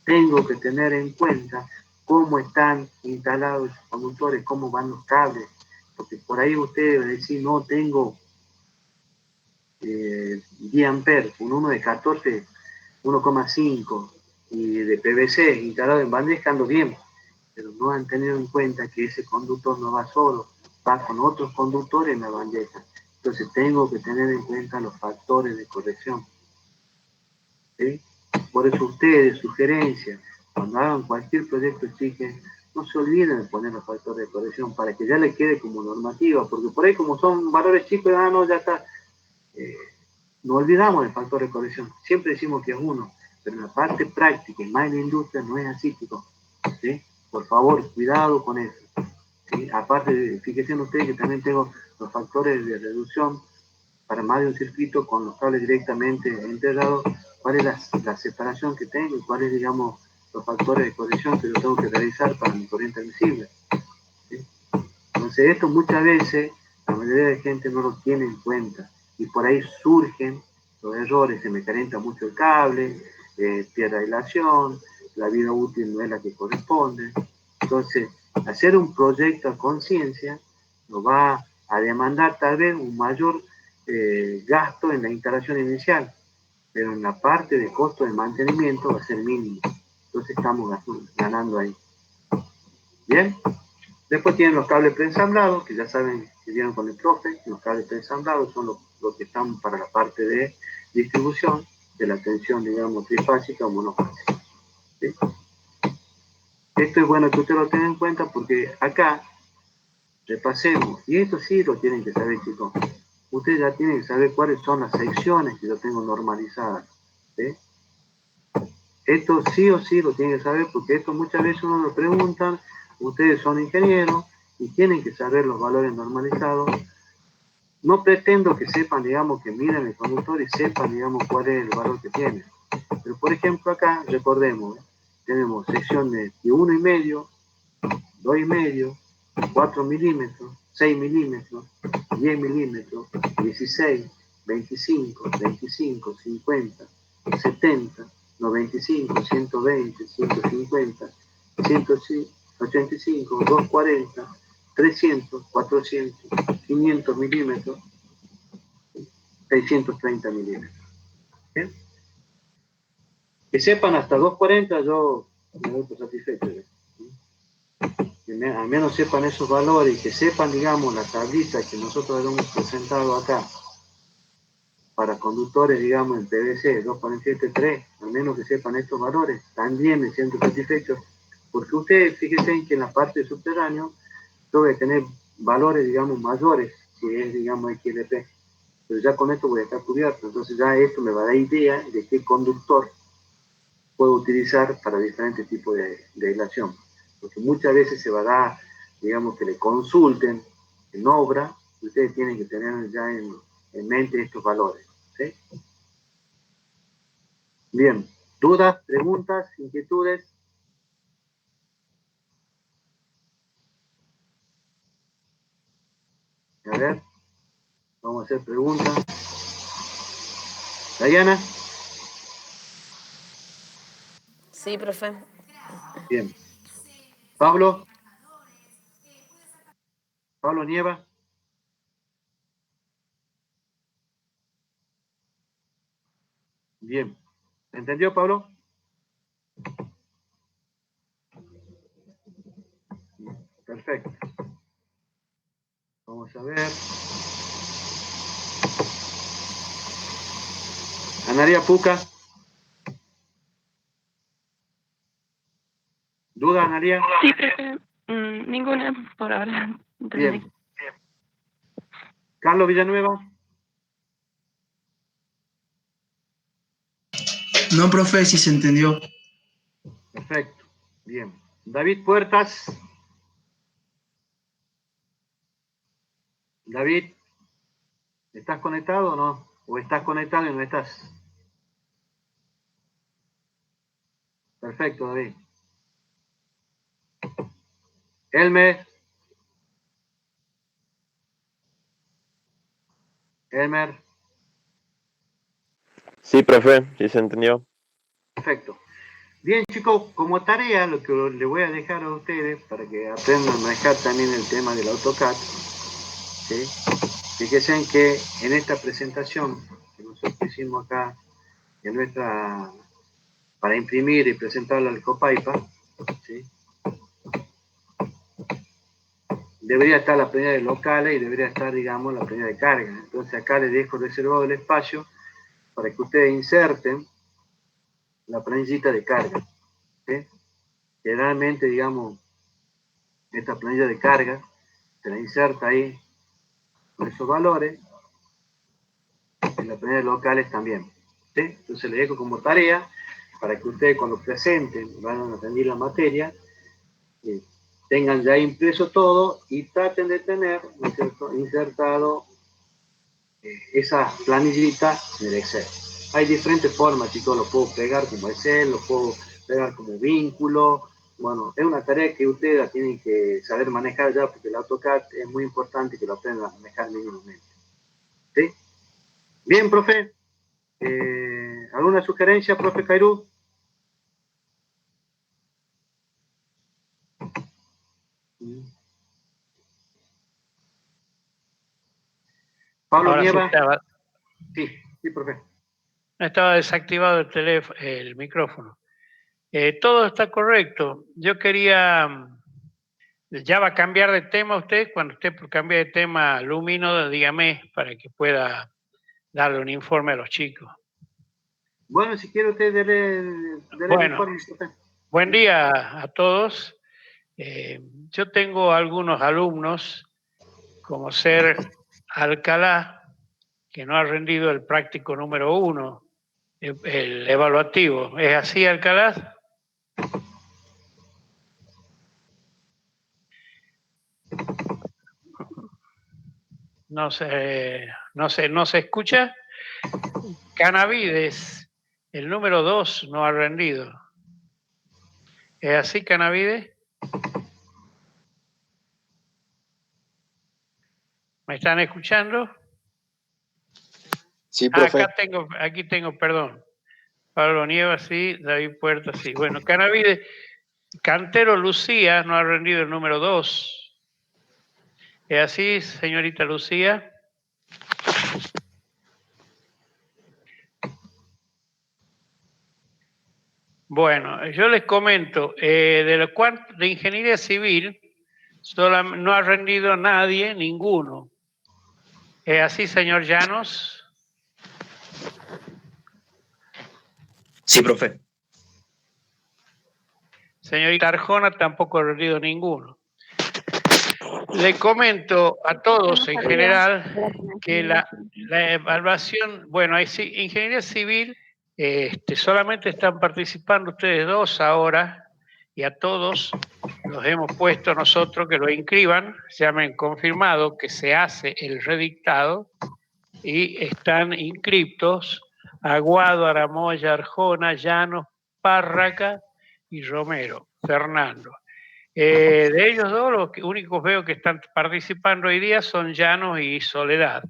tengo que tener en cuenta cómo están instalados los conductores, cómo van los cables, porque por ahí ustedes van a decir, no, tengo 10 amperes, un 1 de 14, 1,5 y de PVC instalado en bandeja, ando bien, pero no han tenido en cuenta que ese conductor no va solo, va con otros conductores en la bandeja. Entonces tengo que tener en cuenta los factores de corrección. ¿Sí? Por eso ustedes, sugerencias, cuando hagan cualquier proyecto, chicos, no se olviden de poner los factores de corrección para que ya les quede como normativa, porque por ahí como son valores chicos, no, ya está. No olvidamos del factor de corrección. Siempre decimos que es uno, pero en la parte práctica, y más en la industria, no es así, chicos. ¿Sí? Por favor, cuidado con eso. ¿Sí? Aparte, fíjense ustedes que también tengo los factores de reducción para más de un circuito con los cables directamente enterrados, cuál es la separación que tengo y cuáles, digamos, los factores de corrección que yo tengo que realizar para mi corriente admisible. ¿Sí? Entonces, esto muchas veces la mayoría de gente no lo tiene en cuenta y por ahí surgen los errores, se me calienta mucho el cable, pierde aislación, la vida útil no es la que corresponde. Entonces, hacer un proyecto a conciencia nos va a demandar tal vez un mayor gasto en la instalación inicial, pero en la parte de costo de mantenimiento va a ser mínimo. Entonces estamos ganando ahí. Bien. Después tienen los cables preensamblados, que ya saben que vieron con el profe. Los cables preensamblados son los que están para la parte de distribución de la tensión, digamos, trifásica o monofásica. ¿Sí? Esto es bueno que ustedes lo tengan en cuenta porque acá repasemos, y esto sí lo tienen que saber, chicos. Ustedes ya tienen que saber cuáles son las secciones que yo tengo normalizadas. ¿Sí? Esto sí o sí lo tienen que saber porque esto muchas veces uno lo preguntan, ustedes son ingenieros y tienen que saber los valores normalizados. No pretendo que sepan, digamos, que miren el conductor y sepan, digamos, cuál es el valor que tiene. Pero, por ejemplo, acá, recordemos, tenemos secciones de 1,5, 2,5, 4 milímetros, 6 milímetros, 10 milímetros, 16, 25, 25, 50, 70, 95, 120, 150, 185, 240, 300, 400, 500 milímetros, 630 milímetros. ¿Bien? Que sepan hasta 240, yo me doy por satisfecho. Que al menos sepan esos valores y que sepan, digamos, la tablita que nosotros hemos presentado acá para conductores, digamos, en PVC 247.3, al menos que sepan estos valores, también me siento satisfecho, porque ustedes, fíjense que en la parte subterráneo yo voy a tener valores, digamos, mayores, si es, digamos, XLP, pero ya con esto voy a estar cubierto, entonces ya esto me va a dar idea de qué conductor puedo utilizar para diferentes tipos de aislación, porque muchas veces se va a dar, digamos, que le consulten en obra, y ustedes tienen que tener ya en mente estos valores. ¿Sí? Bien, ¿dudas, preguntas, inquietudes? A ver, vamos a hacer preguntas. Dayana. Sí, profe. Bien. Pablo. Pablo Nieva. Bien. ¿Entendió, Pablo? Perfecto. Vamos a ver. Anaria Puca. ¿Duda, Anaria? Sí, profe. Ninguna por ahora. Entendí. Bien. Carlos Villanueva. No, profe, si se entendió. Perfecto. Bien. David Puertas. David, ¿estás conectado o no? ¿O estás conectado y no estás? Perfecto, David. Elmer. Elmer. Sí, profe, sí se entendió. Perfecto. Bien, chicos, como tarea, lo que le voy a dejar a ustedes para que aprendan a manejar también el tema del AutoCAD, ¿sí? Fíjense que en esta presentación que nosotros hicimos acá, en nuestra, para imprimir y presentarla al Copaipa, ¿sí? Debería estar la planilla de locales y debería estar, digamos, la planilla de carga. Entonces acá les dejo reservado el espacio para que ustedes inserten la planillita de carga, ¿sí? Generalmente, digamos, esta planilla de carga se la inserta ahí con esos valores, en la planilla de locales también, ¿sí? Entonces les dejo como tarea para que ustedes cuando presenten, vayan a rendir la materia, tengan ya impreso todo y traten de tener, ¿no es cierto?, insertado esa planillita en el Excel. Hay diferentes formas, chicos, lo puedo pegar como Excel, lo puedo pegar como vínculo. Bueno, es una tarea que ustedes la tienen que saber manejar ya, porque el AutoCAD es muy importante que lo aprendan a manejar mínimamente. ¿Sí? Bien, profe. ¿Alguna sugerencia, profe Cairú? Pablo Ahora sí Nieva. estaba, Sí, profe. estaba desactivado el teléfono, el micrófono. Todo está correcto. Yo quería, ya va a cambiar de tema usted, cuando usted cambie de tema, Lumino, dígame para que pueda darle un informe a los chicos. Bueno, si quiere usted dele Bueno, el informe. Buen día a todos. Yo tengo algunos alumnos, como ser Alcalá, que no ha rendido el práctico número 1, el evaluativo. ¿Es así, Alcalá? No se escucha. Canavides, el número 2 no ha rendido. ¿Es así, Canavides? ¿Me están escuchando? Sí, profe. Aquí tengo, perdón. Pablo Nieva, sí. David Puerta, sí. Bueno, Canavides, Cantero Lucía no ha rendido el número 2. ¿Es así, señorita Lucía? Bueno, yo les comento, de ingeniería civil no ha rendido nadie, ninguno. ¿Es así, señor Llanos? Sí, profe. Señorita Arjona tampoco ha rendido ninguno. Le comento a todos en general que la evaluación, bueno, ingeniería civil, solamente están participando ustedes dos ahora, y a todos los hemos puesto nosotros que lo inscriban, ya me han confirmado que se hace el redictado y están inscriptos Aguado, Aramoya, Arjona, Llanos, Párraca y Romero, Fernando. De ellos dos, los únicos veo que están participando hoy día son Llanos y Soledad.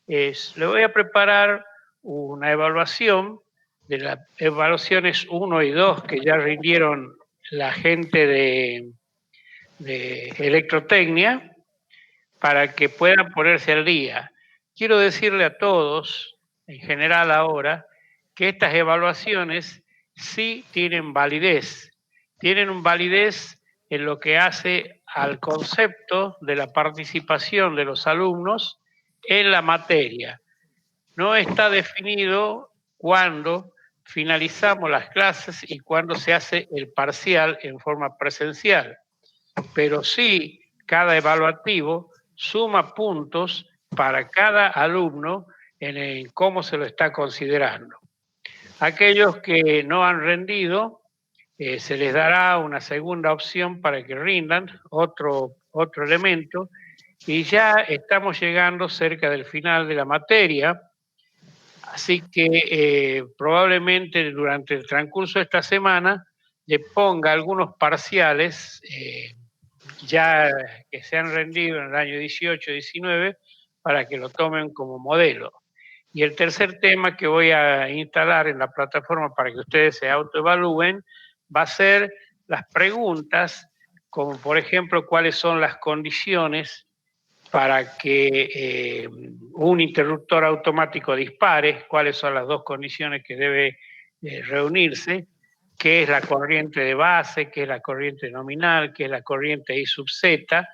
Le voy a preparar una evaluación de las evaluaciones 1 y 2 que ya rindieron la gente de electrotecnia para que puedan ponerse al día. Quiero decirle a todos, en general ahora, que estas evaluaciones sí tienen validez. Tienen validez en lo que hace al concepto de la participación de los alumnos en la materia. No está definido cuándo finalizamos las clases y cuándo se hace el parcial en forma presencial, pero sí cada evaluativo suma puntos para cada alumno en cómo se lo está considerando. Aquellos que no han rendido, se les dará una segunda opción para que rindan, otro elemento, y ya estamos llegando cerca del final de la materia, así que probablemente durante el transcurso de esta semana le ponga algunos parciales ya que se han rendido en el año 18-19 para que lo tomen como modelo. Y el tercer tema que voy a instalar en la plataforma para que ustedes se autoevalúen va a ser las preguntas, como por ejemplo, cuáles son las condiciones para que un interruptor automático dispare, cuáles son las dos condiciones que debe reunirse, qué es la corriente de base, qué es la corriente nominal, qué es la corriente I sub Z,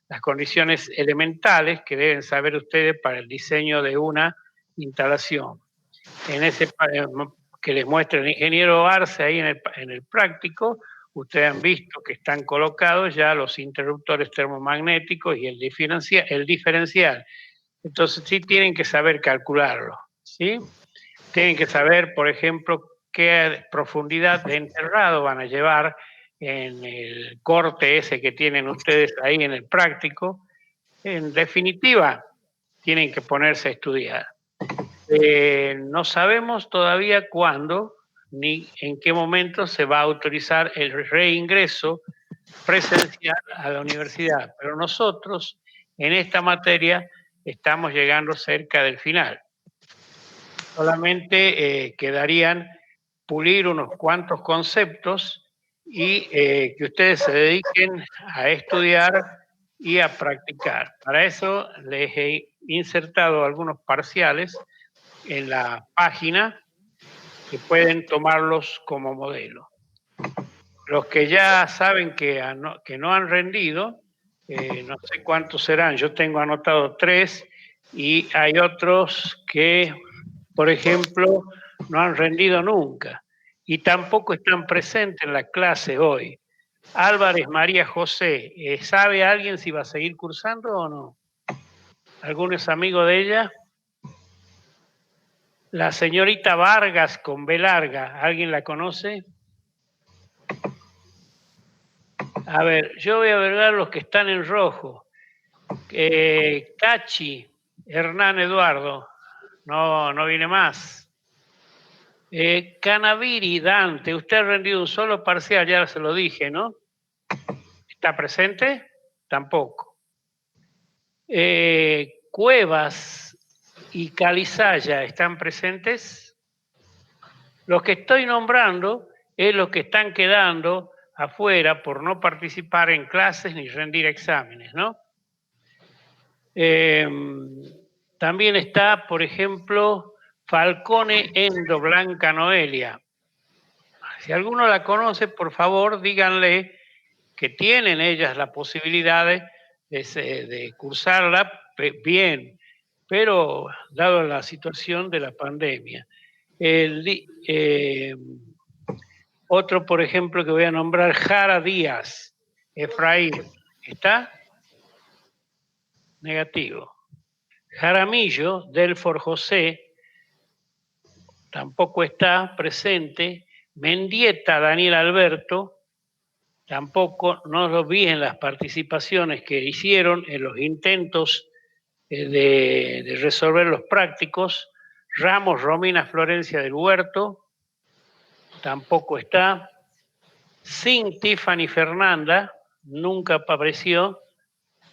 las condiciones elementales que deben saber ustedes para el diseño de una instalación. En ese que les muestra el ingeniero Arce ahí en el práctico, ustedes han visto que están colocados ya los interruptores termomagnéticos y el diferencial. Entonces sí tienen que saber calcularlo, ¿sí? Tienen que saber, por ejemplo, qué profundidad de enterrado van a llevar en el corte ese que tienen ustedes ahí en el práctico. En definitiva, tienen que ponerse a estudiar. No sabemos todavía cuándo ni en qué momento se va a autorizar el reingreso presencial a la universidad, pero nosotros en esta materia estamos llegando cerca del final. Solamente quedarían pulir unos cuantos conceptos y que ustedes se dediquen a estudiar y a practicar. Para eso les he insertado algunos parciales en la página que pueden tomarlos como modelo. los que ya saben que no han rendido, no sé cuántos serán, yo tengo anotado 3 y hay otros que, por ejemplo, no han rendido nunca y tampoco están presentes en la clase hoy. Álvarez María José, ¿sabe alguien si va a seguir cursando o no? ¿Algún es amigo de ella? La señorita Vargas con B larga, ¿alguien la conoce? A ver, yo voy a ver los que están en rojo. Cachi, Hernán Eduardo, no viene más. Canaviri, Dante, usted ha rendido un solo parcial, ya se lo dije, ¿no? ¿Está presente? Tampoco. Cuevas y Calizaya, ¿están presentes? Los que estoy nombrando es los que están quedando afuera por no participar en clases ni rendir exámenes, ¿no? También está, por ejemplo, Falcone Endo Blanca Noelia. Si alguno la conoce, por favor, díganle que tienen ellas la posibilidad de cursarla bien, pero dado la situación de la pandemia. Otro, por ejemplo, que voy a nombrar, Jara Díaz, Efraín, ¿está? Negativo. Jaramillo, Delfor José, tampoco está presente. Mendieta, Daniel Alberto, tampoco, no lo vi en las participaciones que hicieron, en los intentos de resolver los prácticos. Ramos, Romina Florencia del Huerto, tampoco está. Sin Tiffany Fernanda, nunca apareció.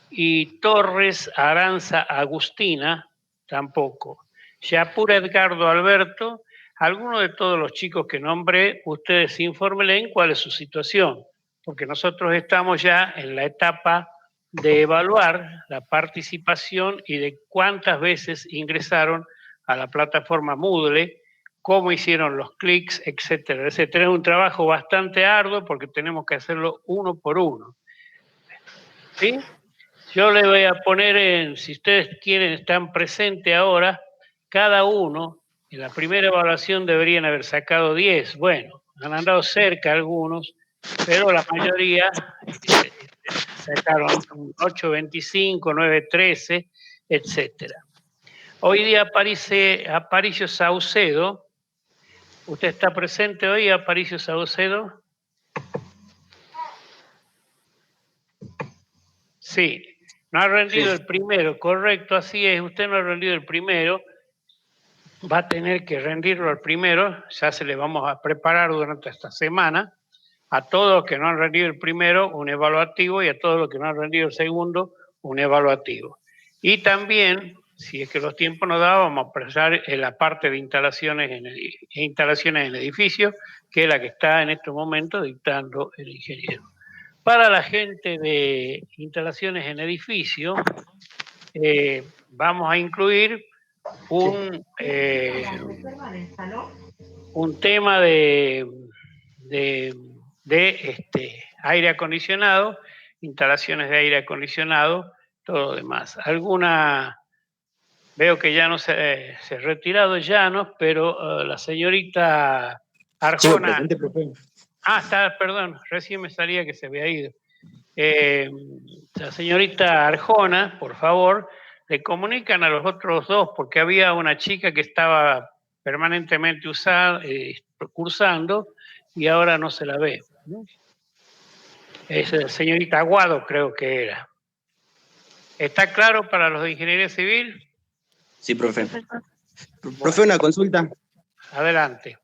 Y Torres Aranza Agustina, tampoco. Yapura Edgardo Alberto, alguno de todos los chicos que nombré, ustedes infórmenle cuál es su situación, porque nosotros estamos ya en la etapa de evaluar la participación y de cuántas veces ingresaron a la plataforma Moodle, cómo hicieron los clics, etcétera, etcétera. Es un trabajo bastante arduo porque tenemos que hacerlo uno por uno. ¿Sí? Yo le voy a poner si ustedes quieren, están presentes ahora, cada uno, en la primera evaluación deberían haber sacado 10. Bueno, han andado cerca algunos, pero la mayoría sacaron 8.25, 9.13, etcétera. Hoy día aparece Aparicio Saucedo. ¿Usted está presente hoy, Aparicio Saucedo? Sí. No ha rendido el primero, correcto, así es. Usted no ha rendido el primero, va a tener que rendirlo el primero. Ya se le vamos a preparar durante esta semana. A todos los que no han rendido el primero, un evaluativo, y a todos los que no han rendido el segundo, un evaluativo. Y también, si es que los tiempos nos dan, vamos a prestar en la parte de instalaciones en edificio, que es la que está en estos momentos dictando el ingeniero. Para la gente de instalaciones en edificio, vamos a incluir un tema de aire acondicionado, instalaciones de aire acondicionado, todo lo demás. Veo que ya no se ha retirado Llanos, pero la señorita Arjona... Sí, presente, profe. Perdón, recién me salía que se había ido. La señorita Arjona, por favor, le comunican a los otros dos, porque había una chica que estaba permanentemente cursando y ahora no se la ve. Es la señorita Aguado, creo que era. ¿Está claro para los de ingeniería civil? Sí, profe. Profe, una consulta. Adelante.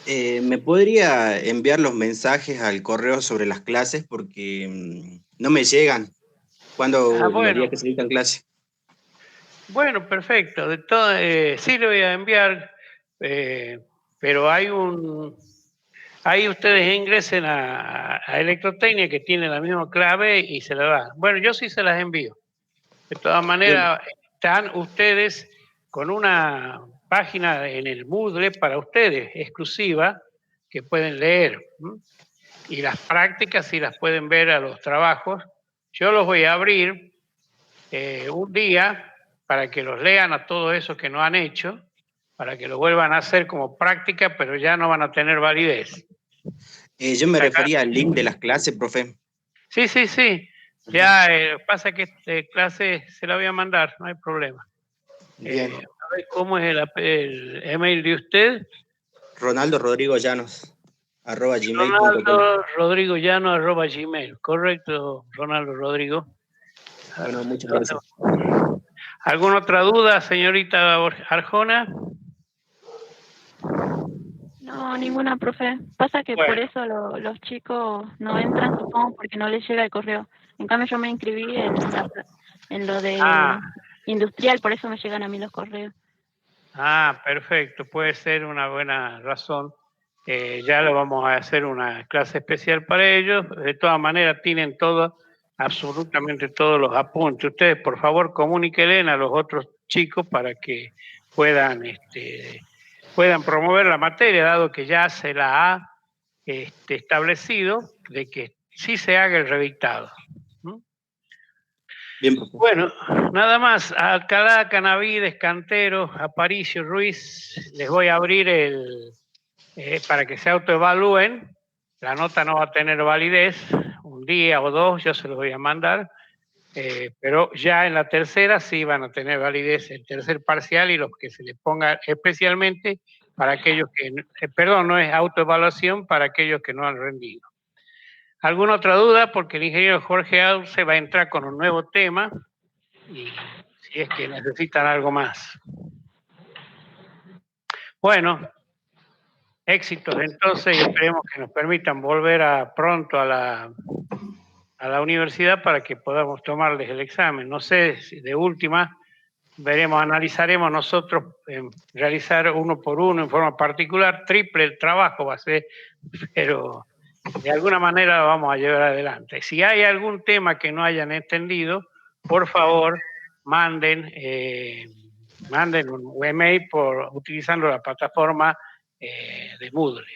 ¿Me podría enviar los mensajes al correo sobre las clases? Porque no me llegan. ¿Cuándo los días que se dictan clase? Bueno, perfecto. Sí le voy a enviar, pero ahí ustedes ingresen a Electrotecnia, que tiene la misma clave, y se la da. Bueno, yo sí se las envío. De todas maneras, están ustedes con una página en el Moodle para ustedes, exclusiva, que pueden leer. Y las prácticas sí las pueden ver a los trabajos. Yo los voy a abrir un día para que los lean a todo eso que no han hecho, para que lo vuelvan a hacer como práctica, pero ya no van a tener validez. Yo me refería al link de las clases, profe. Sí, sí, sí. Ya pasa que clase se la voy a mandar, no hay problema. Bien. A ver, ¿cómo es el email de usted? Ronaldo Rodrigo Llanos, @gmail.com. Ronaldo Rodrigo Llano, @gmail. Correcto, Ronaldo Rodrigo. Bueno, muchas gracias. ¿Alguna otra duda, señorita Arjona? No, ninguna, profe. Pasa que Bueno. por eso los chicos no entran, supongo, porque no les llega el correo. En cambio, yo me inscribí en lo de industrial, por eso me llegan a mí los correos. Ah, perfecto. Puede ser una buena razón. Ya lo vamos a hacer una clase especial para ellos. De todas maneras, tienen absolutamente todos los apuntes. Ustedes, por favor, comuníquenle a los otros chicos para que puedan promover la materia, dado que ya se la ha establecido de que sí se haga el redictado. Bien, profe. Bueno, nada más. A Alcalá, Canavides, Cantero, Aparicio, Ruiz, les voy a abrir para que se autoevalúen. La nota no va a tener validez, un día o dos yo se los voy a mandar, pero ya en la tercera sí van a tener validez el tercer parcial y los que se les ponga especialmente para aquellos que, no es autoevaluación para aquellos que no han rendido. ¿Alguna otra duda? Porque el ingeniero Jorge Auce va a entrar con un nuevo tema y si es que necesitan algo más. Bueno, éxitos entonces y esperemos que nos permitan volver pronto a la universidad para que podamos tomarles el examen. No sé si de última analizaremos nosotros realizar uno por uno en forma particular, triple el trabajo va a ser, pero de alguna manera lo vamos a llevar adelante. Si hay algún tema que no hayan entendido, por favor, manden un email utilizando la plataforma de Moodle.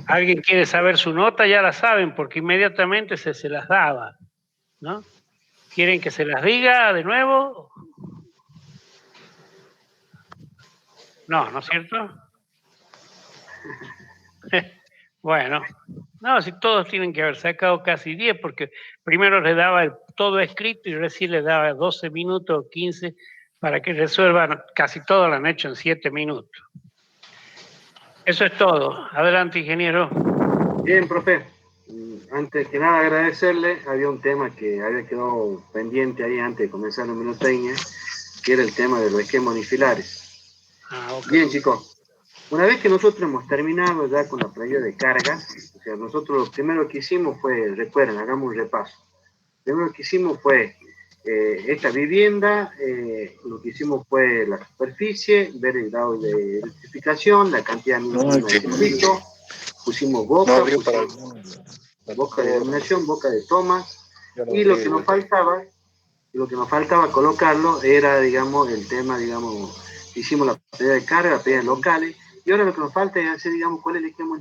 ¿Alguien quiere saber su nota? Ya la saben, porque inmediatamente se las daba, ¿no? ¿Quieren que se las diga de nuevo? No, ¿no es cierto? Bueno, no, si todos tienen que haber sacado casi 10, porque primero les daba todo escrito y recién les daba 12 minutos o 15 para que resuelvan, casi todo lo han hecho en 7 minutos. Eso es todo. Adelante, ingeniero. Bien, profe. Antes que nada agradecerle, había un tema que había quedado pendiente ahí antes de comenzar la minuteña, que era el tema de los esquemas unifilares. Okay. Bien, chicos. Una vez que nosotros hemos terminado ya con la playa de cargas, o sea, nosotros lo primero que hicimos fue, recuerden, hagamos un repaso. Lo primero que hicimos fue esta vivienda, lo que hicimos fue la superficie, ver el grado de electrificación, la cantidad mínima de circuito, pusimos boca, boca de iluminación, boca de tomas, y lo que nos faltaba colocarlo era, digamos, el tema, digamos, hicimos la playa de carga, las playas locales, y ahora lo que nos falta es hacer, digamos, cuál es el esquema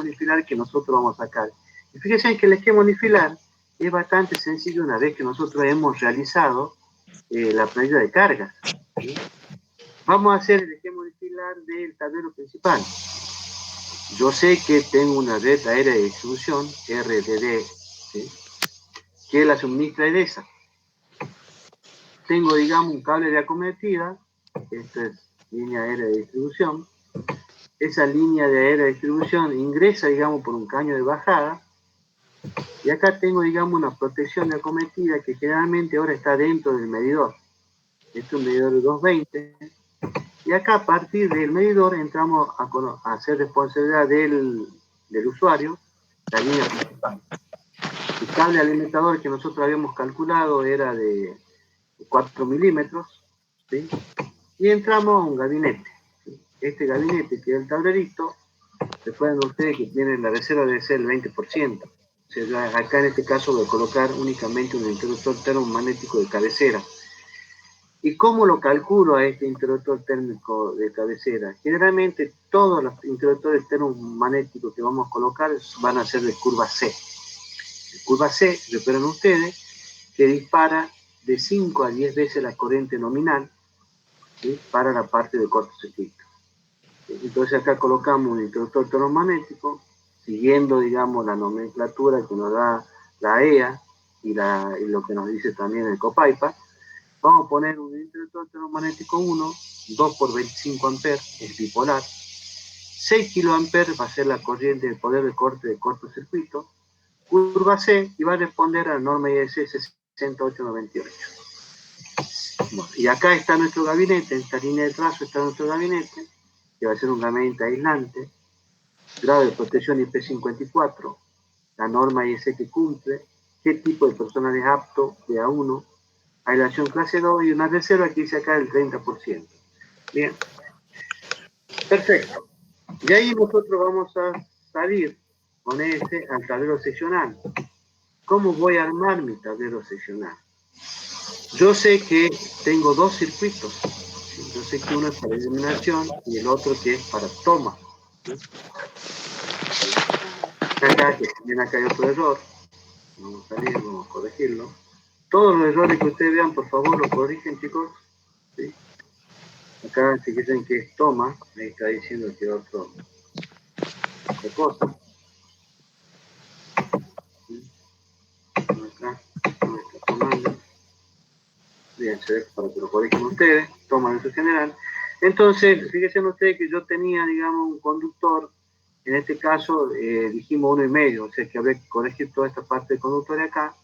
unifilar, que nosotros vamos a sacar. Y fíjense que el esquema unifilar es bastante sencillo una vez que nosotros hemos realizado la playa de carga, ¿sí? Vamos a hacer el esquema unifilar del tablero principal. Yo sé que tengo una red aérea de distribución, RDD, ¿sí?, que la suministra EDESA. Tengo, digamos, un cable de acometida, esta es línea aérea de distribución. Esa línea de aérea de distribución ingresa, digamos, por un caño de bajada. Y acá tengo, digamos, una protección de acometida que generalmente ahora está dentro del medidor. Este es un medidor de 220. Y acá a partir del medidor entramos a hacer responsabilidad del usuario la línea principal. El cable alimentador que nosotros habíamos calculado era de 4 milímetros, ¿sí? Y entramos a un gabinete. ¿Sí? Este gabinete, que es el tablerito, recuerden ustedes que tiene la reserva de ser el 20%. O sea, acá en este caso voy a colocar únicamente un interruptor termomagnético de cabecera. ¿Y cómo lo calculo a este interruptor térmico de cabecera? Generalmente todos los interruptores termomagnéticos que vamos a colocar van a ser de curva C. De curva C, recuerdan ustedes, que dispara de 5 a 10 veces la corriente nominal, ¿sí?, para la parte de cortocircuito. Entonces acá colocamos un interruptor termomagnético, siguiendo, digamos, la nomenclatura que nos da la EA y lo que nos dice también el COPAIPA. Vamos a poner un interruptor termomagnético 1, 2 por 25 amperes, es bipolar. 6 kiloamperes va a ser la corriente, el poder de corte de cortocircuito. Curva C, y va a responder a la norma IEC 60898. Bueno, y acá está nuestro gabinete, en esta línea de trazo está nuestro gabinete, que va a ser un gabinete aislante, grado de protección IP54, la norma IEC que cumple, qué tipo de personal es apto, de A1, aislación clase 2 y una reserva que dice acá del 30%. Bien, perfecto. De ahí nosotros vamos a salir con ese al tablero seccional. ¿Cómo voy a armar mi tablero seccional? Yo sé que tengo dos circuitos. Yo sé que uno es para iluminación y el otro que es para toma. Acá, que también acá hay otro error. Vamos a salir, vamos a corregirlo. Todos los errores que ustedes vean, por favor, los corrigen, chicos. ¿Sí? Acá, si quieren que es toma, ahí está diciendo que otra cosa. ¿Sí? Acá, no está tomando. Bien, para que lo corrijan ustedes, toma en su general. Entonces, fíjense ustedes que yo tenía, digamos, un conductor, en este caso dijimos 1,5, o sea que habría que corregir toda esta parte del conductor de acá.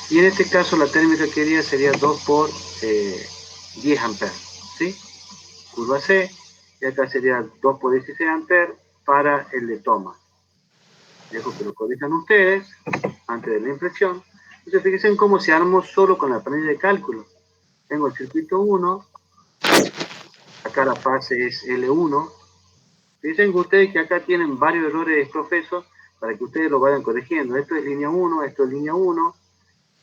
Y en este caso la térmica que quería sería 2 por 10 amperes, ¿sí? Curva C, y acá sería 2 por 16 amperes para el de toma. Dejo que lo corrijan ustedes antes de la impresión. Entonces fíjense en cómo se armó solo con la planilla de cálculo. Tengo el circuito 1, acá la fase es L1. Fíjense ustedes que acá tienen varios errores desprofesos para que ustedes lo vayan corrigiendo. Esto es línea 1, esto es línea 1,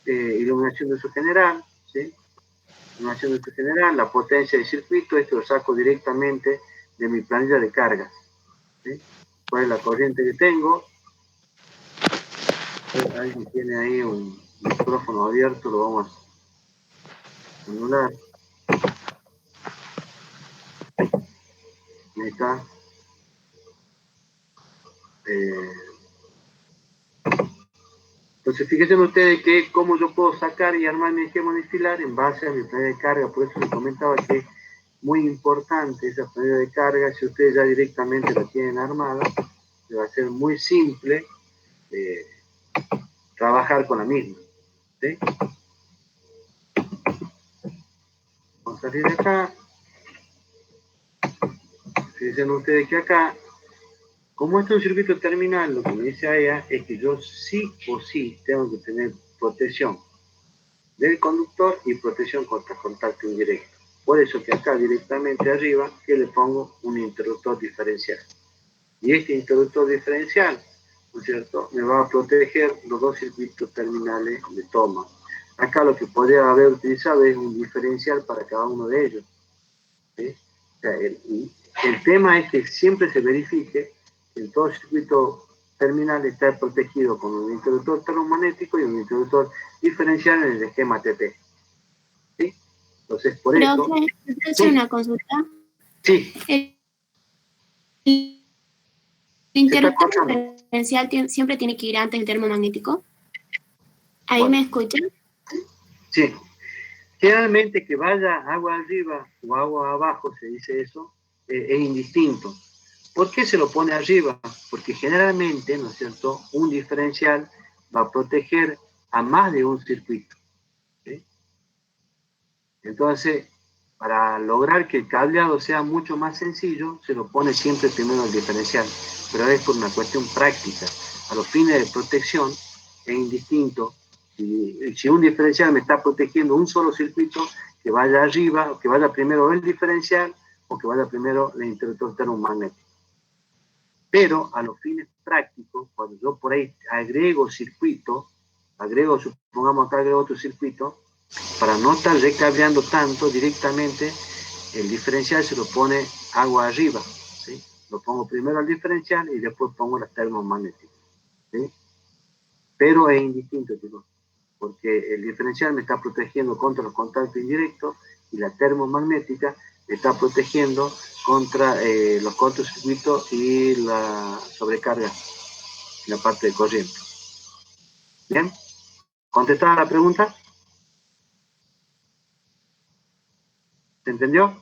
iluminación de uso general, ¿sí? Iluminación de uso general, la potencia del circuito, esto lo saco directamente de mi planilla de cargas, ¿sí? ¿Cuál es la corriente que tengo? Alguien tiene ahí un micrófono abierto, lo vamos a anular. Ahí está. Entonces fíjense ustedes que cómo yo puedo sacar y armar mi esquema destilar en base a mi planilla de carga. Por eso les comentaba que es muy importante esa planilla de carga. Si ustedes ya directamente la tienen armada, le va a ser muy simple trabajar con la misma, ¿sí? Vamos a salir de acá. Fíjense ustedes que acá, como esto es un circuito terminal, lo que me dice AEA es que yo sí o sí tengo que tener protección del conductor y protección contra contacto indirecto. Por eso que acá directamente arriba que le pongo un interruptor diferencial. Y este interruptor diferencial, ¿no es cierto?, me va a proteger los dos circuitos terminales de toma. Acá lo que podría haber utilizado es un diferencial para cada uno de ellos, ¿sí? O sea, el tema es que siempre se verifique que todo el circuito terminal está protegido con un interruptor termomagnético y un interruptor diferencial en el esquema TP. ¿Sí? Entonces, por eso... ¿Puedo hacer una consulta? Sí. El interruptor diferencial siempre tiene que ir antes del termomagnético. ¿Ahí me escuchan? Sí. Generalmente que vaya agua arriba o agua abajo, se dice eso, es indistinto. ¿Por qué se lo pone arriba? Porque generalmente, ¿no es cierto?, un diferencial va a proteger a más de un circuito, ¿sí? Entonces, para lograr que el cableado sea mucho más sencillo, se lo pone siempre primero el diferencial, pero es por una cuestión práctica. A los fines de protección es indistinto. Si un diferencial me está protegiendo un solo circuito, que vaya arriba, o que vaya primero el diferencial, o que vaya primero el interruptor termomagnético. Pero a los fines prácticos, cuando yo por ahí agrego circuito, supongamos acá agrego otro circuito, para no estar recableando tanto directamente, el diferencial se lo pone agua arriba, ¿sí? Lo pongo primero al diferencial y después pongo las termomagnéticas, ¿sí? Pero es indistinto, chicos, porque el diferencial me está protegiendo contra los contactos indirectos y la termomagnética me está protegiendo contra los cortocircuitos y la sobrecarga en la parte de corriente. ¿Bien? ¿Contestada la pregunta? ¿Se entendió?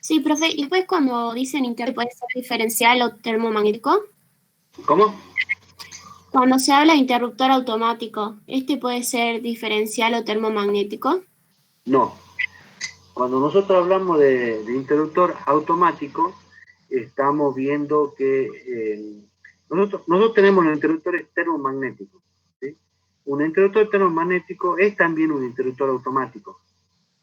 Sí, profe. ¿Y después cuando dicen interruptor puede ser diferencial o termomagnético? ¿Cómo? Cuando se habla de interruptor automático, ¿este puede ser diferencial o termomagnético? No. Cuando nosotros hablamos de interruptor automático, estamos viendo que nosotros tenemos los interruptores termomagnéticos, ¿sí? Un interruptor termomagnético es también un interruptor automático.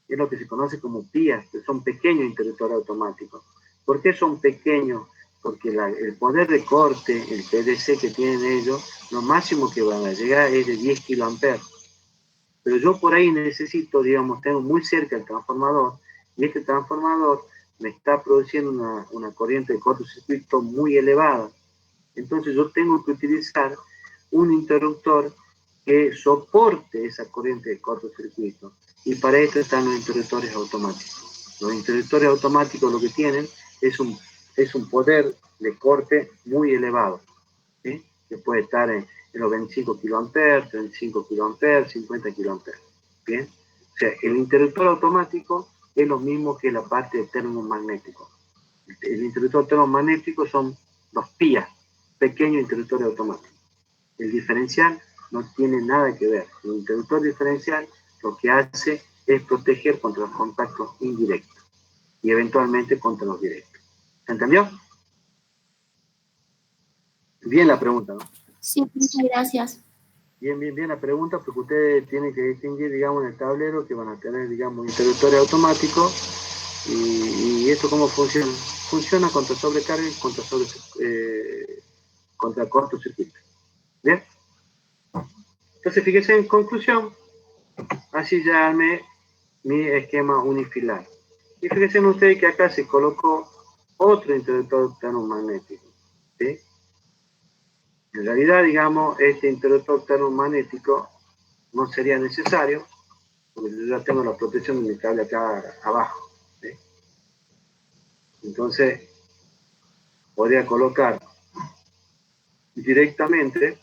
Es lo que se conoce como PIA, que son pequeños interruptores automáticos. ¿Por qué son pequeños? Porque el poder de corte, el PDC que tienen ellos, lo máximo que van a llegar es de 10 kiloamperes. Pero yo por ahí necesito, digamos, tengo muy cerca el transformador, y este transformador me está produciendo una corriente de cortocircuito muy elevada. Entonces yo tengo que utilizar un interruptor que soporte esa corriente de cortocircuito. Y para esto están los interruptores automáticos. Los interruptores automáticos lo que tienen es un poder de corte muy elevado, ¿sí? Que puede estar en los 25 kiloamperes, 35 kiloamperes, 50 kiloamperes. ¿Bien? O sea, el interruptor automático es lo mismo que la parte de termomagnético. El interruptor termomagnético son los PIA, pequeños interruptores automáticos. El diferencial no tiene nada que ver. El interruptor diferencial lo que hace es proteger contra los contactos indirectos y eventualmente contra los directos. ¿Se entendió? Bien la pregunta, ¿no? Sí, muchas gracias. Bien la pregunta, porque ustedes tienen que distinguir, digamos, en el tablero que van a tener, digamos, interruptores automáticos y esto cómo funciona. Funciona contra sobrecarga y contra cortocircuito. ¿Bien? Entonces, fíjense en conclusión, así ya armé mi esquema unifilar. Y fíjense ustedes que acá se colocó otro interruptor termomagnético, ¿sí? En realidad, digamos, este interruptor termomagnético no sería necesario, porque yo ya tengo la protección de mi cable acá abajo, ¿sí? Entonces, podría colocar directamente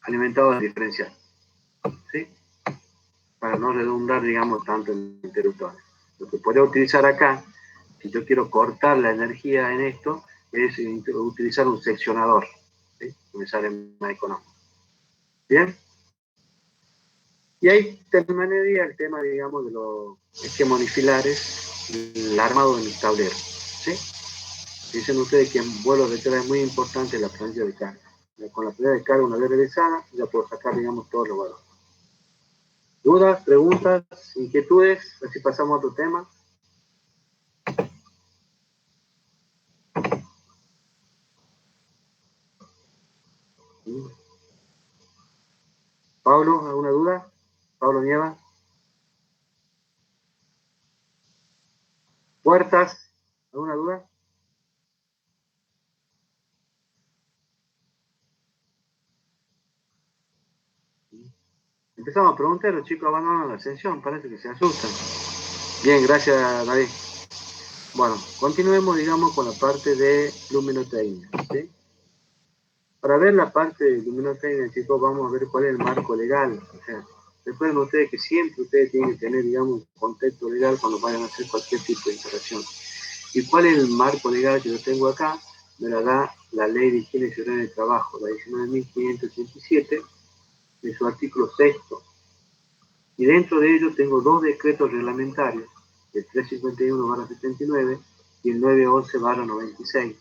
alimentado al diferencial, ¿sí? Para no redundar, digamos, tanto en interruptores. Lo que podría utilizar acá, si yo quiero cortar la energía en esto, es utilizar un seccionador, ¿sí? Que me sale más económico. ¿Bien? Y ahí terminaría el tema, digamos, de los esquemas unifilares, el armado de mi tablero, ¿sí? Dicen ustedes que en vuelos de tierra es muy importante la planilla de carga. Con la planilla de carga, una vez realizada, ya puedo sacar, digamos, todos los valores. ¿Dudas, preguntas, inquietudes? Así pasamos a otro tema. Pablo, ¿alguna duda? Pablo Nieva. Puertas, ¿alguna duda? Empezamos a preguntar, los chicos abandonan la ascensión, parece que se asustan. Bien, gracias David. Bueno, continuemos, digamos, con la parte de luminotecnia, ¿sí? Para ver la parte de luminotecnia, chicos, vamos a ver cuál es el marco legal. O sea, recuerden ustedes que siempre ustedes tienen que tener, digamos, un contexto legal cuando vayan a hacer cualquier tipo de instalación. ¿Y cuál es el marco legal que yo tengo acá? Me la da la Ley de Higiene y Seguridad del Trabajo, la 19.587, en su artículo 6. Y dentro de ello tengo dos decretos reglamentarios, el 351/79 y el 911/96.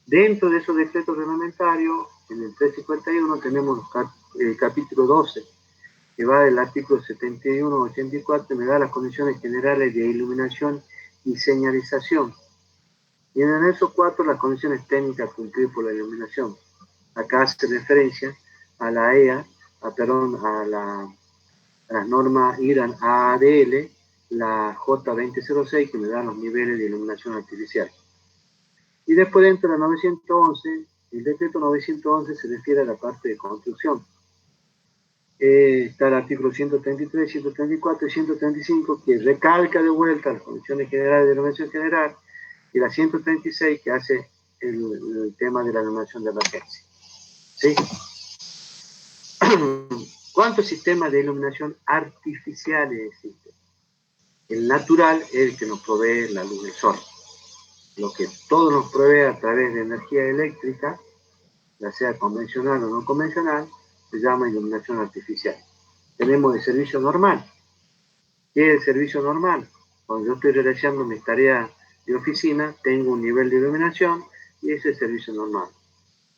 Dentro de esos decretos reglamentarios, en el 351 tenemos el capítulo 12, que va del artículo 71-84, me da las condiciones generales de iluminación y señalización. Y en el anexo 4, las condiciones técnicas a cumplir por la iluminación. Acá hace referencia a la EA, a a las normas IRAN ADL, la J2006, que me dan los niveles de iluminación artificial. Y después dentro de la 911, el decreto 911 se refiere a la parte de construcción. Está el artículo 133, 134 y 135, que recalca de vuelta las condiciones generales de iluminación general, y la 136, que hace el tema de la iluminación de emergencia. ¿Sí? ¿Cuántos sistemas de iluminación artificiales existen? El natural es el que nos provee la luz del sol. Lo que todo nos provee a través de energía eléctrica, ya sea convencional o no convencional, se llama iluminación artificial. Tenemos el servicio normal. ¿Qué es el servicio normal? Cuando yo estoy realizando mis tareas de oficina, tengo un nivel de iluminación y ese es el servicio normal.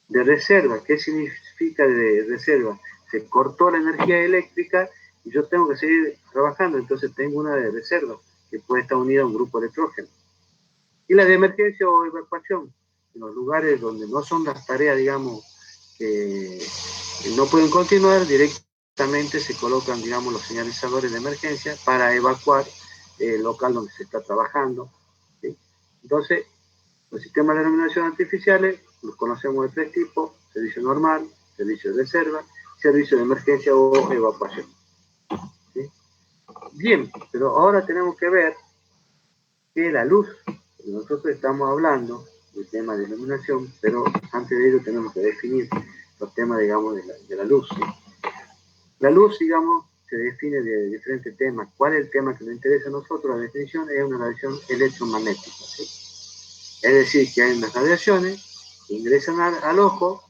De reserva, ¿qué significa de reserva? Se cortó la energía eléctrica y yo tengo que seguir trabajando, entonces tengo una de reserva que puede estar unida a un grupo electrógeno. Y la de emergencia o evacuación, en los lugares donde no son las tareas, digamos, que no pueden continuar, directamente se colocan, digamos, los señalizadores de emergencia para evacuar el local donde se está trabajando. ¿Sí? Entonces, los sistemas de iluminación artificiales los conocemos de tres tipos: servicio normal, servicio de reserva, servicio de emergencia o evacuación. ¿Sí? Bien, pero ahora tenemos que ver que la luz, nosotros estamos hablando del tema de iluminación, pero antes de ello tenemos que definir los temas, digamos, de la luz. ¿Sí? La luz, digamos, se define de diferentes temas. ¿Cuál es el tema que nos interesa a nosotros? La definición es una radiación electromagnética. ¿Sí? Es decir, que hay unas radiaciones que ingresan al ojo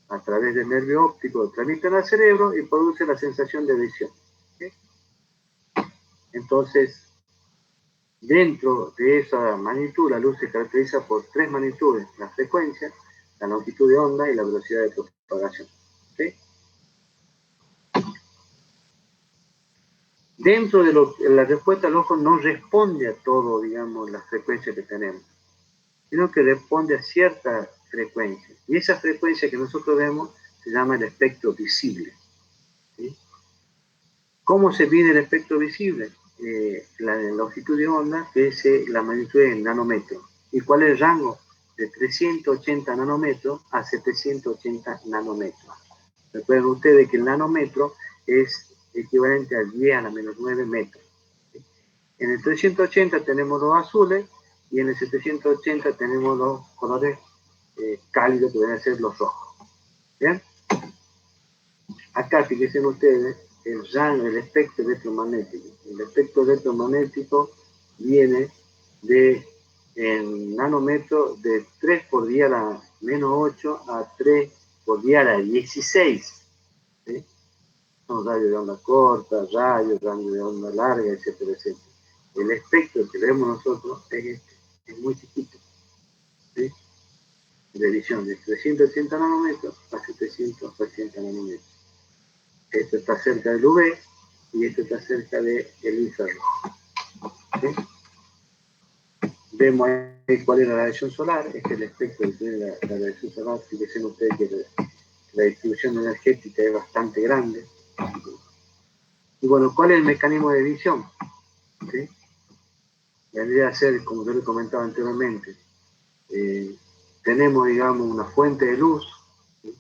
a través del nervio óptico, transmiten al cerebro y produce la sensación de visión. ¿Sí? Entonces, dentro de esa magnitud, la luz se caracteriza por tres magnitudes: la frecuencia, la longitud de onda y la velocidad de propagación. ¿Sí? Dentro de la respuesta, el ojo no responde a todo, digamos, las frecuencias que tenemos, sino que responde a cierta frecuencia. Y esa frecuencia que nosotros vemos se llama el espectro visible. ¿Sí? ¿Cómo se mide el espectro visible? La longitud de onda, que es la magnitud en nanómetros. ¿Y cuál es el rango? De 380 nanómetros a 780 nanómetros. Recuerden ustedes que el nanómetro es equivalente al 10 a la menos 9 metros. ¿Sí? En el 380 tenemos los azules y en el 780 tenemos los colores cálidos, que deben ser los rojos. ¿Bien? Acá, fíjense ustedes, el rango, el espectro electromagnético. El espectro electromagnético viene de, en nanómetros, de 3 por 10 a la menos 8 a 3 por 10 a la 16. ¿Sí? Son rayos de onda corta, rayos de onda larga, etcétera, etcétera. El espectro que vemos nosotros es muy chiquito. ¿Sí? De visión de 380 nanómetros a 780 nanómetros. Esto está cerca del UV y esto está cerca del infrarrojo. ¿Sí? Vemos ahí cuál es la radiación solar. Este es el espectro que tiene la radiación solar. Fíjense ustedes que la distribución energética es bastante grande. Y bueno, ¿cuál es el mecanismo de visión? ¿Sí? Vendría a ser, como yo le comentaba anteriormente, tenemos, digamos, una fuente de luz. ¿Sí?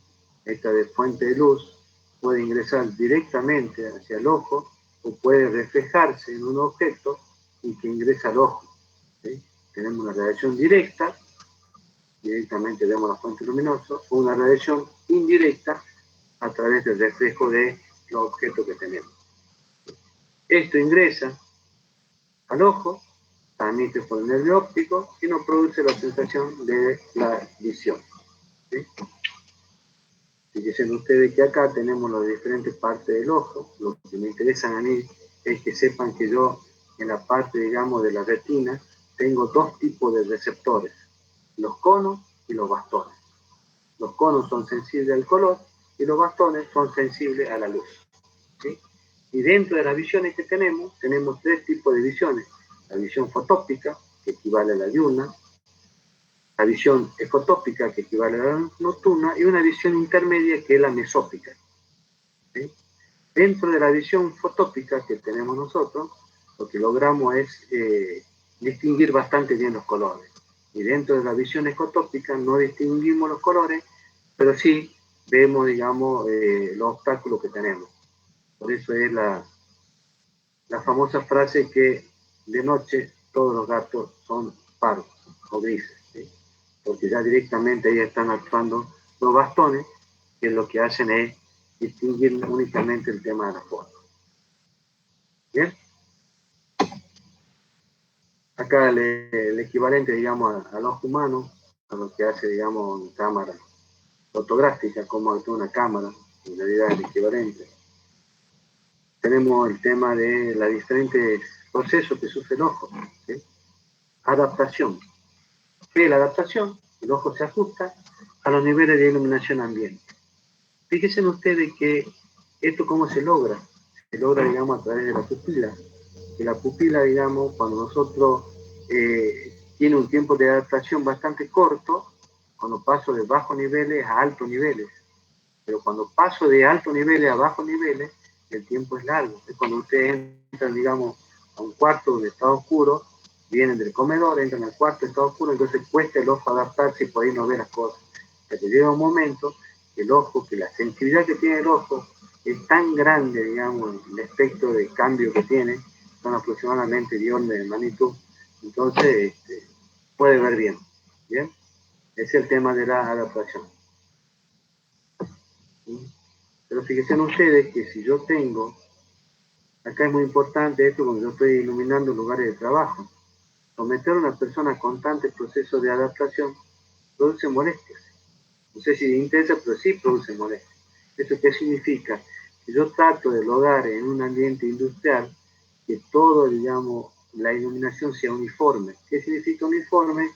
Esta de fuente de luz puede ingresar directamente hacia el ojo o puede reflejarse en un objeto y que ingresa al ojo. ¿Sí? Tenemos una radiación directa, directamente vemos la fuente luminosa, o una radiación indirecta a través del reflejo de los objetos que tenemos. Esto ingresa al ojo, transmite por el nervio óptico y nos produce la sensación de la visión. ¿Sí? Fíjense ustedes que acá tenemos las diferentes partes del ojo. Lo que me interesa a mí es que sepan que yo, en la parte, digamos, de la retina, tengo dos tipos de receptores: los conos y los bastones. Los conos son sensibles al color y los bastones son sensibles a la luz. ¿Sí? Y dentro de las visiones que tenemos tres tipos de visiones: la visión fotóptica, que equivale a la diurna; la visión efotópica, que equivale a la nocturna; y una visión intermedia, que es la mesópica. ¿Sí? Dentro de la visión fotópica que tenemos nosotros, lo que logramos es distinguir bastante bien los colores. Y dentro de la visión escotópica no distinguimos los colores, pero sí vemos, digamos, los obstáculos que tenemos. Por eso es la famosa frase que de noche todos los gatos son pardos o grises, ¿sí? Porque ya directamente ahí están actuando los bastones, que lo que hacen es distinguir únicamente el tema de la foto. ¿Bien? Acá el equivalente, digamos, al ojo humano, a lo que hace, digamos, una cámara fotográfica, como actúa una cámara, en realidad es el equivalente. Tenemos el tema de los diferentes procesos que sufre el ojo, ¿sí? Adaptación. ¿Qué es la adaptación? El ojo se ajusta a los niveles de iluminación ambiente. Fíjense ustedes que esto cómo se logra. Se logra, digamos, a través de la pupila. Que la pupila, digamos, cuando nosotros tiene un tiempo de adaptación bastante corto, cuando paso de bajos niveles a altos niveles. Pero cuando paso de altos niveles a bajos niveles, el tiempo es largo. Es cuando ustedes entran, digamos, a un cuarto donde está oscuro, vienen del comedor, entran al cuarto, está oscuro, entonces cuesta el ojo adaptarse y por ahí no ve las cosas. Hasta que llega un momento que el ojo, que la sensibilidad que tiene el ojo es tan grande, digamos, el espectro de cambio que tiene, son aproximadamente 10 órdenes de magnitud, entonces puede ver bien. ¿Bien? Ese es el tema de la adaptación. Pero fíjense ustedes que si yo tengo, acá es muy importante esto cuando yo estoy iluminando lugares de trabajo, someter a una persona a constantes procesos de adaptación produce molestias. No sé si les interesa, pero sí produce molestias. ¿Eso qué significa? Que yo trato de lograr en un ambiente industrial que todo, digamos, la iluminación sea uniforme. ¿Qué significa uniforme?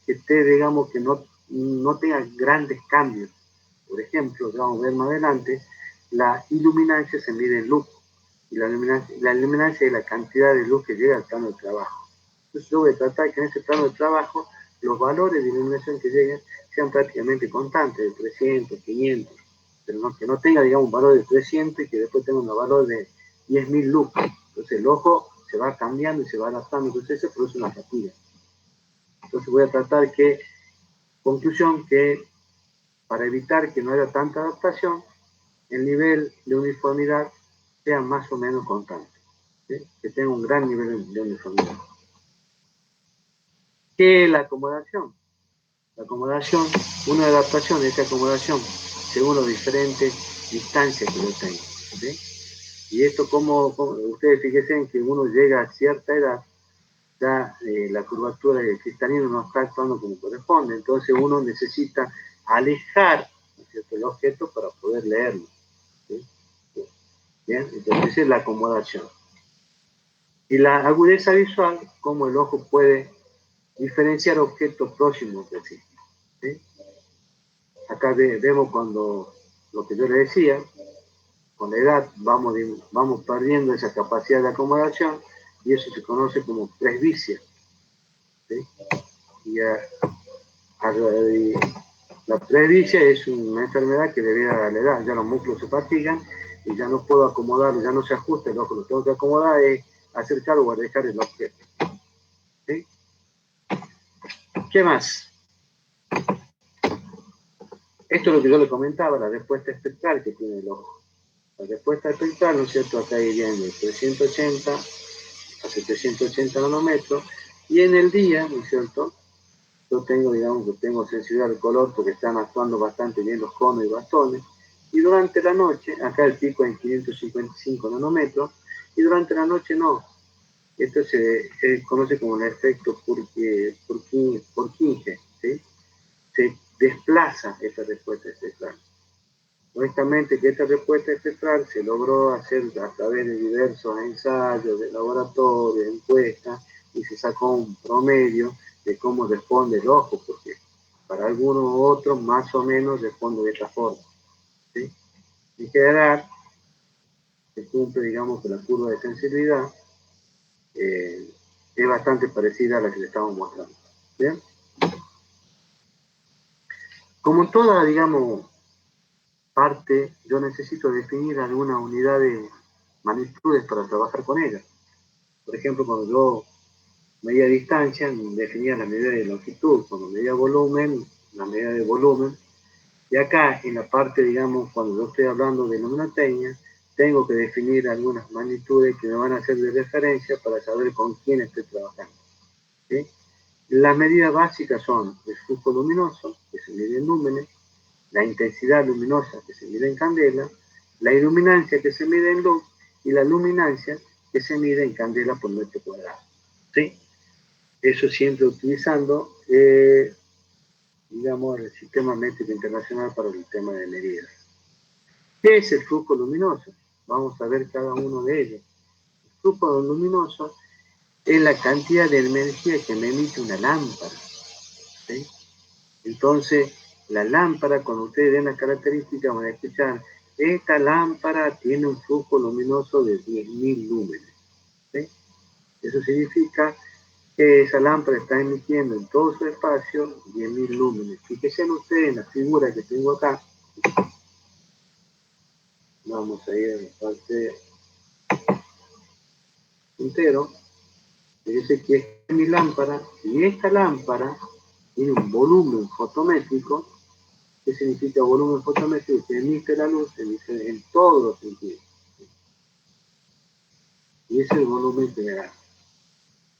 Que esté, digamos, que no tenga grandes cambios. Por ejemplo, vamos a ver más adelante, la iluminancia se mide en luz. Y la iluminancia es la cantidad de luz que llega al plano de trabajo. Entonces yo voy a tratar que en ese plano de trabajo los valores de iluminación que lleguen sean prácticamente constantes, de 300, 500, pero no, que no tenga, digamos, un valor de 300 y que después tenga un valor de 10.000 lux. Entonces el ojo se va cambiando y se va adaptando, entonces se produce una fatiga. Entonces voy a tratar que, conclusión, que para evitar que no haya tanta adaptación, el nivel de uniformidad sea más o menos constante, ¿sí? Que tenga un gran nivel de uniformidad. ¿Qué es la acomodación? La acomodación, una adaptación de esta acomodación según las diferentes distancias que yo tengo, ¿sí? Y esto como ustedes fíjense en que uno llega a cierta edad, ya la curvatura del cristalino no está actuando como corresponde, entonces uno necesita alejar, ¿no es cierto?, el objeto para poder leerlo, ¿sí? Bien, entonces esa es la acomodación. Y la agudeza visual, cómo el ojo puede diferenciar objetos próximos de sí, ¿sí? Acá vemos cuando, lo que yo le decía, con la edad vamos perdiendo esa capacidad de acomodación y eso se conoce como presbicia, ¿sí? Y la presbicia es una enfermedad que debido a la edad, ya los músculos se fatigan y ya no puedo acomodar, ya no se ajusta el ojo, lo tengo que acomodar, es acercar o alejar el objeto, ¿sí? ¿Qué más? Esto es lo que yo le comentaba, la respuesta espectral que tiene el ojo. La respuesta espectral, ¿no es cierto? Acá irían de 380 a 780 nanómetros, y en el día, ¿no es cierto?, yo tengo, digamos, que tengo sensibilidad al color porque están actuando bastante bien los conos y bastones, y durante la noche, acá el pico es en 555 nanómetros, y durante la noche no. Esto se conoce como el efecto Purkinje, ¿sí? Se desplaza esta respuesta espectral. Honestamente que esta respuesta espectral se logró hacer a través de diversos ensayos de laboratorio, encuestas, y se sacó un promedio de cómo responde el ojo, porque para algunos u otros más o menos responde de esta forma, ¿sí? En general, se cumple, digamos, que la curva de sensibilidad es bastante parecida a la que le estamos mostrando, ¿bien? Como toda, digamos, parte, yo necesito definir alguna unidad de magnitudes para trabajar con ella. Por ejemplo, cuando yo medía distancia, definía la medida de longitud. Cuando medía volumen, la medida de volumen. Y acá, en la parte, digamos, cuando yo estoy hablando de mnemotecnia, tengo que definir algunas magnitudes que me van a hacer de referencia para saber con quién estoy trabajando. ¿Sí? Las medidas básicas son el flujo luminoso, que se mide en lúmenes, la intensidad luminosa, que se mide en candela, la iluminancia, que se mide en luz, y la luminancia, que se mide en candela por metro cuadrado. ¿Sí? Eso siempre utilizando, digamos, el sistema métrico internacional para el tema de medidas. ¿Qué es el flujo luminoso? Vamos a ver cada uno de ellos. El flujo luminoso es la cantidad de energía que me emite una lámpara. ¿Sí? Entonces, la lámpara, cuando ustedes ven las características, van a escuchar, esta lámpara tiene un flujo luminoso de 10.000 lúmenes. ¿Sí? Eso significa que esa lámpara está emitiendo en todo su espacio 10.000 lúmenes. Fíjense ustedes en la figura que tengo acá. Vamos a ir a la parte entero. Fíjense que es mi lámpara, y esta lámpara tiene un volumen fotométrico. ¿Qué significa volumen fotométrico? Que emite la luz, emite en todos los sentidos. Y ese es el volumen general.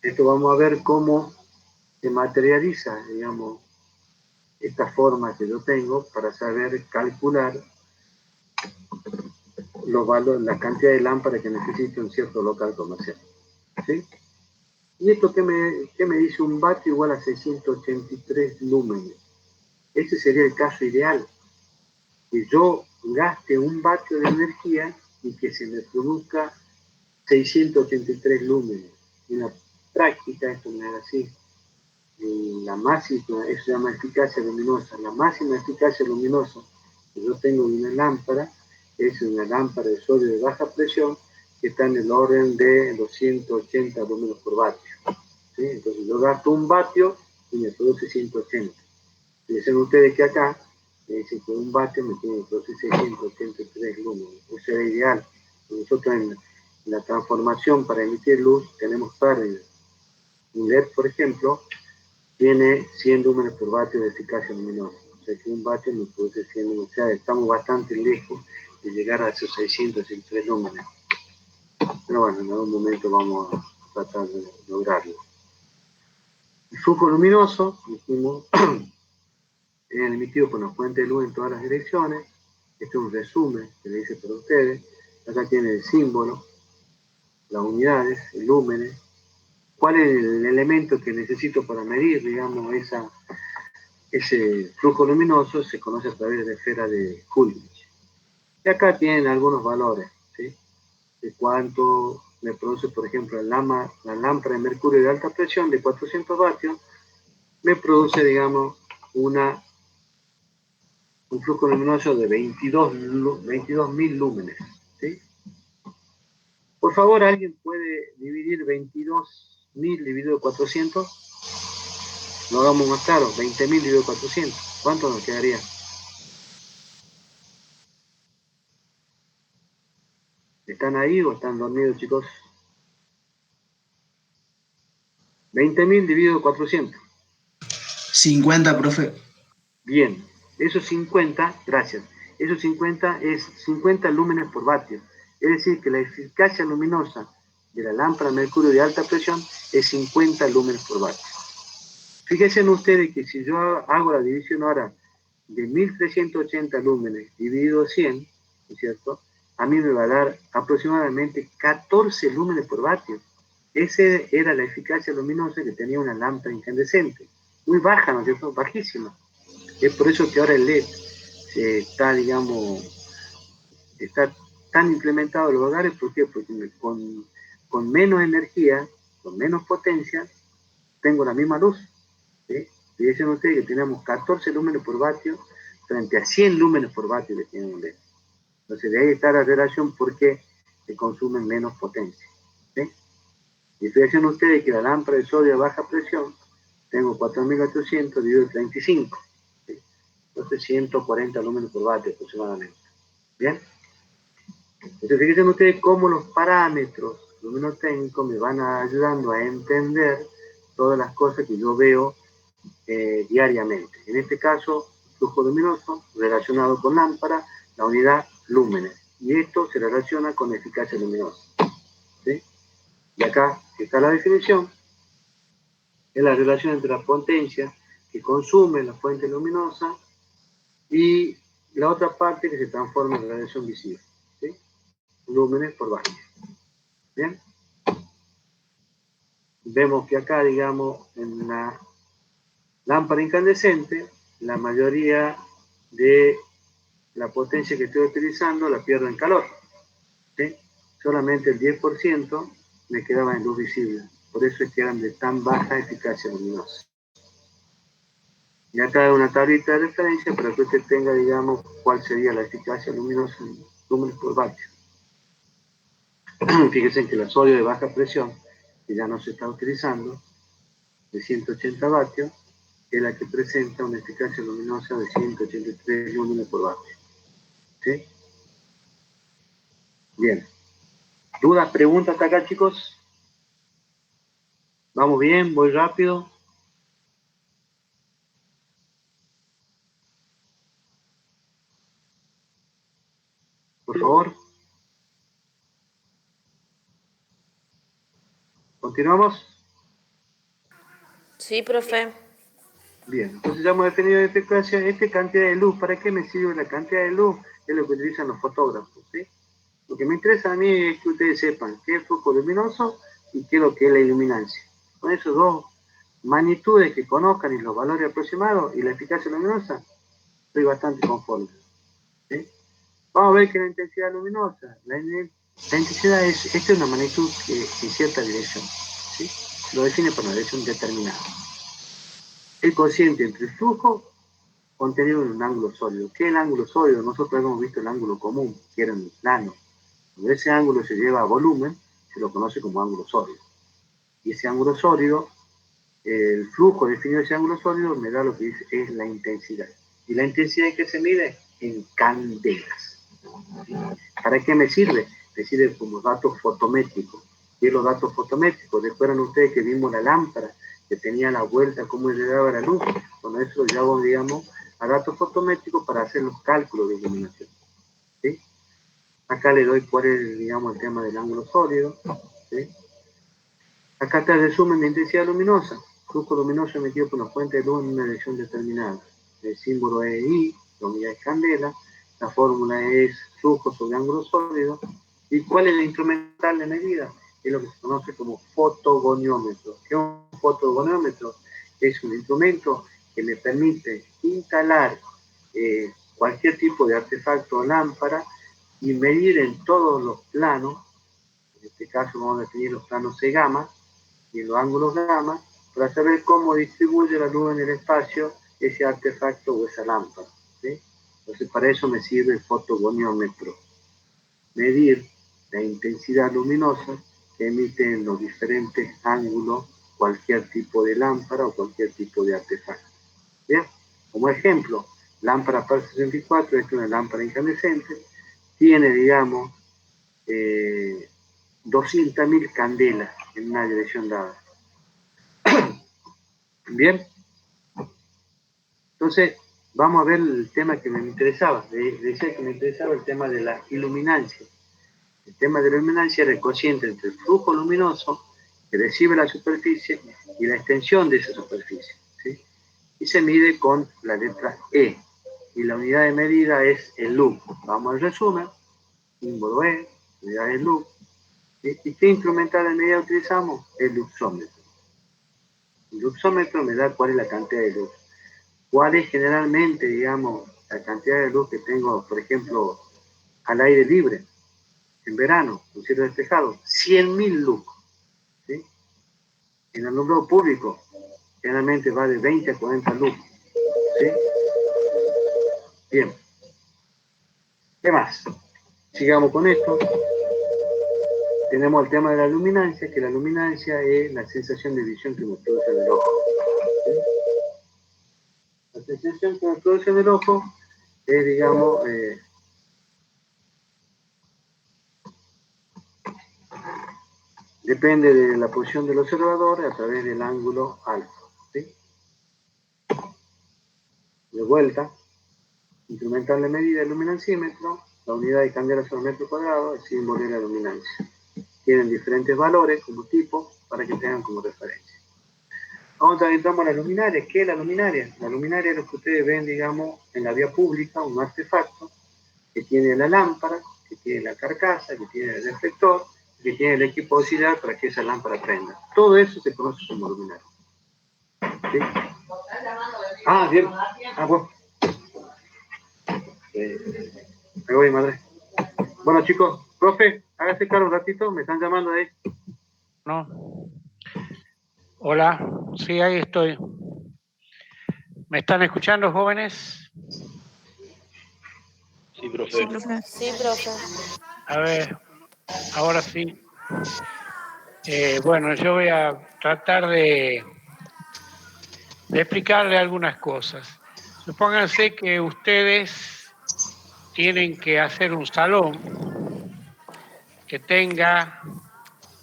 Esto vamos a ver cómo se materializa, digamos, esta forma que yo tengo para saber calcular los valores, la cantidad de lámparas que necesito en cierto local comercial. ¿Sí? ¿Y esto qué me dice? Un vatio igual a 683 lúmenes. Ese sería el caso ideal. Que yo gaste un vatio de energía y que se me produzca 683 lúmenes. En la práctica esto no es así. La máxima, eso se llama eficacia luminosa. La máxima eficacia luminosa que yo tengo en una lámpara es una lámpara de sodio de baja presión que está en el orden de 280 lúmenes por vatio. ¿Sí? Entonces yo gasto un vatio y me produce 180. Dicen ustedes que acá me dicen que un vatio me tiene que producir 683 lúmenes. Eso sería ideal. Nosotros en la transformación para emitir luz tenemos pérdidas. Un LED, por ejemplo, tiene 100 lúmenes por vatio de eficacia luminosa. O sea que un vatio nos produce 100 lúmenes. O sea, estamos bastante lejos de llegar a esos 603 lúmenes. Pero bueno, en algún momento vamos a tratar de lograrlo. El flujo luminoso, dijimos, es emitido por una fuente de luz en todas las direcciones. Este es un resumen que le hice para ustedes. Acá tiene el símbolo, las unidades, el lúmenes. ¿Cuál es el elemento que necesito para medir, digamos, ese flujo luminoso? Se conoce a través de la esfera de Hulmich. Y acá tienen algunos valores, ¿sí? De cuánto me produce, por ejemplo, la lámpara de mercurio de alta presión de 400 vatios, me produce, digamos, un flujo luminoso de 22.000 lúmenes, ¿sí? Por favor, ¿alguien puede dividir 22.000 dividido 400? Lo hagamos más claro, 20.000 dividido 400. ¿Cuánto nos quedaría? ¿Están ahí o están dormidos, chicos? 20.000 dividido 400. 50, profe. Bien, esos 50, gracias, esos 50 es 50 lúmenes por vatio. Es decir, que la eficacia luminosa de la lámpara de mercurio de alta presión es 50 lúmenes por vatio. Fíjense en ustedes que si yo hago la división ahora de 1380 lúmenes dividido 100, ¿no es cierto? A mí me va a dar aproximadamente 14 lúmenes por vatio. Esa era la eficacia luminosa que tenía una lámpara incandescente. Muy baja, ¿no es cierto? Bajísima. Es por eso que ahora el LED está, digamos, está tan implementado en los hogares. ¿Por qué? Porque con menos energía, con menos potencia, tengo la misma luz. ¿Sí? Fíjense ustedes que tenemos 14 lúmenes por vatio frente a 100 lúmenes por vatio que tiene un LED. Entonces de ahí está la relación porque se consumen menos potencia. ¿Sí? Y fíjense ustedes que la lámpara de sodio a baja presión, tengo 4.800 dividido 35. ¿Sí? Entonces 140 lúmenes por vatio aproximadamente. Bien. Entonces, fíjense ustedes cómo los parámetros luminotécnicos me van ayudando a entender todas las cosas que yo veo diariamente. En este caso, flujo luminoso relacionado con lámpara, la unidad lúmenes. Y esto se relaciona con eficacia luminosa. ¿Sí? Y acá está la definición. Es la relación entre la potencia que consume la fuente luminosa y la otra parte que se transforma en radiación visible. ¿Sí? Lúmenes por vatio. Bien. Vemos que acá, digamos, en la lámpara incandescente, la mayoría de la potencia que estoy utilizando la pierdo en calor. ¿Sí? Solamente el 10% me quedaba en luz visible. Por eso es que eran de tan baja eficacia luminosa. Y acá hay una tablita de referencia para que usted tenga, digamos, cuál sería la eficacia luminosa en lúmenes por vatio. Fíjense que la sodio de baja presión, que ya no se está utilizando, de 180 vatios, es la que presenta una eficacia luminosa de 183 lúmenes por vatio. ¿Sí? Bien. ¿Dudas, preguntas hasta acá, chicos? ¿Vamos bien? ¿Voy rápido? Por favor. ¿Continuamos? Sí, profe. Bien, entonces ya hemos definido la eficacia. Esta cantidad de luz, ¿para qué me sirve la cantidad de luz? Es lo que utilizan los fotógrafos, ¿sí? Lo que me interesa a mí es que ustedes sepan qué es el flujo luminoso y qué es lo que es la iluminancia. Con esos dos magnitudes que conozcan y los valores aproximados y la eficacia luminosa, estoy bastante conforme. ¿Sí? Vamos a ver que la intensidad luminosa, la intensidad esta es una magnitud que en cierta dirección, ¿sí? Lo define por una dirección determinada. El cociente entre el flujo contenido en un ángulo sólido. ¿Qué es el ángulo sólido? Nosotros hemos visto el ángulo común, que era en el plano. Cuando ese ángulo se lleva a volumen, se lo conoce como ángulo sólido. Y ese ángulo sólido, el flujo definido de ese ángulo sólido me da lo que es la intensidad. ¿Y la intensidad en qué se mide? En candelas. ¿Para qué me sirve? Me sirve como datos fotométricos. ¿Qué es los datos fotométricos? Recuerdan ustedes que vimos la lámpara que tenía la vuelta, cómo le daba la luz. Con eso lo llamo, digamos, a datos fotométricos para hacer los cálculos de iluminación. ¿Sí? Acá le doy cuál es, digamos, el tema del ángulo sólido. ¿Sí? Acá está el resumen de intensidad luminosa. Flujo luminoso emitido por una fuente de luz en una dirección determinada. El símbolo es I, la unidad es candela. La fórmula es flujo sobre ángulo sólido. ¿Y cuál es la instrumental de medida? Es lo que se conoce como fotogoniómetro. ¿Qué es un fotogoniómetro? Es un instrumento que me permite instalar cualquier tipo de artefacto o lámpara y medir en todos los planos, en este caso vamos a definir los planos C gamma y los ángulos gamma, para saber cómo distribuye la luz en el espacio ese artefacto o esa lámpara. ¿Sí? Entonces para eso me sirve el fotogoniómetro. Medir la intensidad luminosa que emite en los diferentes ángulos cualquier tipo de lámpara o cualquier tipo de artefacto. ¿Bien? Como ejemplo, lámpara PAL 64 es una lámpara incandescente, tiene, digamos, 200.000 candelas en una dirección dada. Bien, entonces vamos a ver el tema que me interesaba. Decía que me interesaba el tema de la iluminancia. El tema de la iluminancia era el cociente entre el flujo luminoso que recibe la superficie y la extensión de esa superficie. ¿Sí? Y se mide con la letra E. Y la unidad de medida es el lux. Vamos al resumen. Símbolo E, unidad de lux. ¿Y qué instrumental de medida utilizamos? El luxómetro. El luxómetro me da cuál es la cantidad de luz. ¿Cuál es generalmente, digamos, la cantidad de luz que tengo, por ejemplo, al aire libre, en verano, con cielo despejado? 100.000 lux. ¿Sí? En el alumbrado público, generalmente va de 20 a 40 lux. ¿Sí? Bien. ¿Qué más? Sigamos con esto. Tenemos el tema de la luminancia, que la luminancia es la sensación de visión que nos produce el ojo. ¿Sí? La sensación que nos produce en el ojo es, digamos, Depende de la posición del observador a través del ángulo alfa. ¿Sí? De vuelta, incrementar la medida del luminancímetro, la unidad de cambiar a metro cuadrado, el símbolo de la luminancia. Tienen diferentes valores como tipo para que tengan como referencia. Ahora entramos a la luminaria. ¿Qué es la luminaria? La luminaria es lo que ustedes ven, digamos, en la vía pública, un artefacto que tiene la lámpara, que tiene la carcasa, que tiene el reflector, que tiene el equipo auxiliar para que esa lámpara prenda. Todo eso se conoce como luminaria. ¿Sí? Ah, bien. Ah, bueno. Me voy, madre. Bueno, chicos, profe, hágase cargo un ratito, me están llamando ahí. No. Hola, sí, ahí estoy. ¿Me están escuchando, jóvenes? Sí, profe. Sí, profe. A ver, ahora sí. Bueno, yo voy a tratar de explicarle algunas cosas. Supónganse que ustedes tienen que hacer un salón que tenga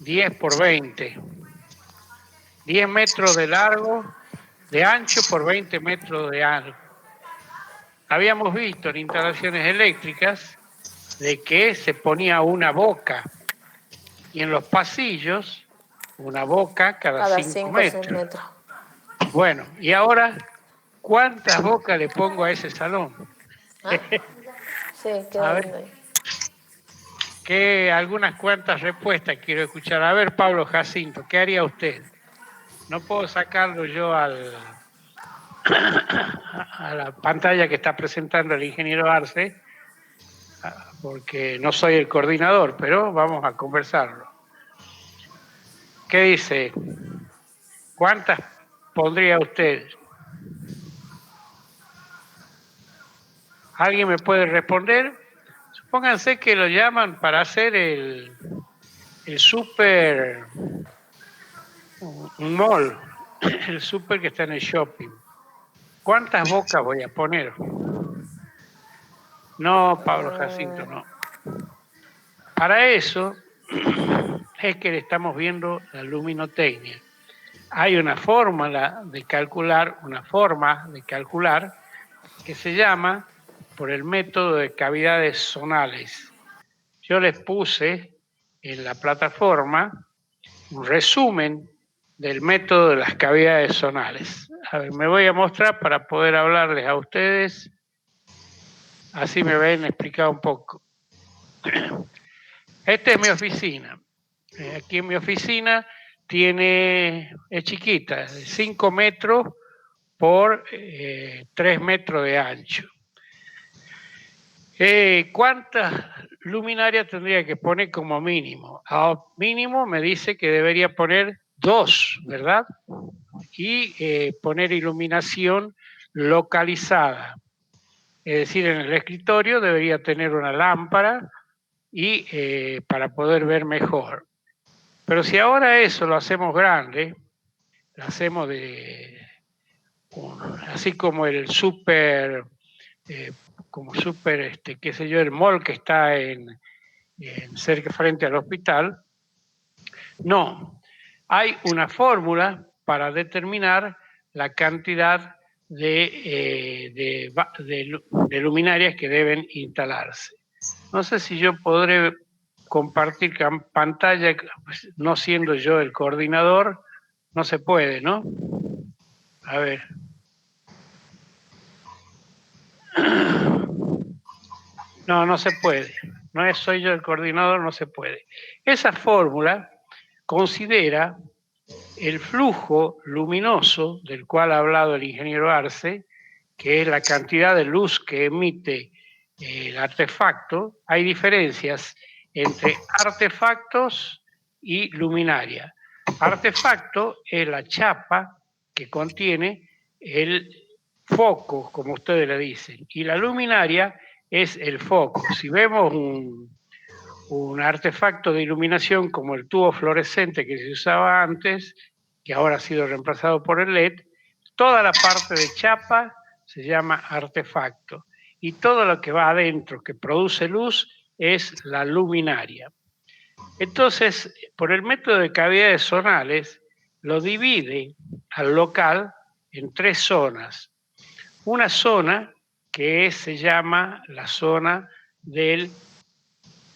10 por 20. 10 metros de largo, de ancho por 20 metros de alto. Habíamos visto en instalaciones eléctricas de que se ponía una boca y en los pasillos una boca cada 5 metros. Bueno, y ahora, ¿cuántas bocas le pongo a ese salón? ¿Ah? Sí, queda lindo ahí. Que algunas cuantas respuestas quiero escuchar. A ver, Pablo Jacinto, ¿qué haría usted? No puedo sacarlo yo a la pantalla que está presentando el ingeniero Arce, porque no soy el coordinador, pero vamos a conversarlo. ¿Qué dice? ¿Cuántas pondría usted? ¿Alguien me puede responder? Supónganse que lo llaman para hacer el súper, un mall, el súper que está en el shopping. ¿Cuántas bocas voy a poner? No, Pablo Jacinto, no. Para eso es que le estamos viendo la luminotecnia. Hay una forma de calcular que se llama por el método de cavidades zonales. Yo les puse en la plataforma un resumen del método de las cavidades zonales. A ver, me voy a mostrar para poder hablarles a ustedes, así me ven explicado un poco. Esta es mi oficina. Aquí en mi oficina es chiquita, de 5 metros por 3 metros de ancho. ¿Cuántas luminarias tendría que poner como mínimo? Mínimo me dice que debería poner 2, ¿verdad? Y poner iluminación localizada. Es decir, en el escritorio debería tener una lámpara y para poder ver mejor. Pero si ahora eso lo hacemos grande, lo hacemos así como el súper, qué sé yo, el mall que está cerca frente al hospital. No, hay una fórmula para determinar la cantidad de luminarias que deben instalarse. No sé si yo podré compartir pantalla, no siendo yo el coordinador, no se puede, ¿no? A ver. No se puede. No soy yo el coordinador, no se puede. Esa fórmula considera el flujo luminoso del cual ha hablado el ingeniero Arce, que es la cantidad de luz que emite el artefacto. Hay diferencias entre artefactos y luminaria. Artefacto es la chapa que contiene el foco, como ustedes le dicen, y la luminaria es el foco. Si vemos un artefacto de iluminación como el tubo fluorescente que se usaba antes, que ahora ha sido reemplazado por el LED, toda la parte de chapa se llama artefacto y todo lo que va adentro que produce luz es la luminaria. Entonces, por el método de cavidades zonales, lo divide al local en 3 zonas. Una zona que se llama la zona del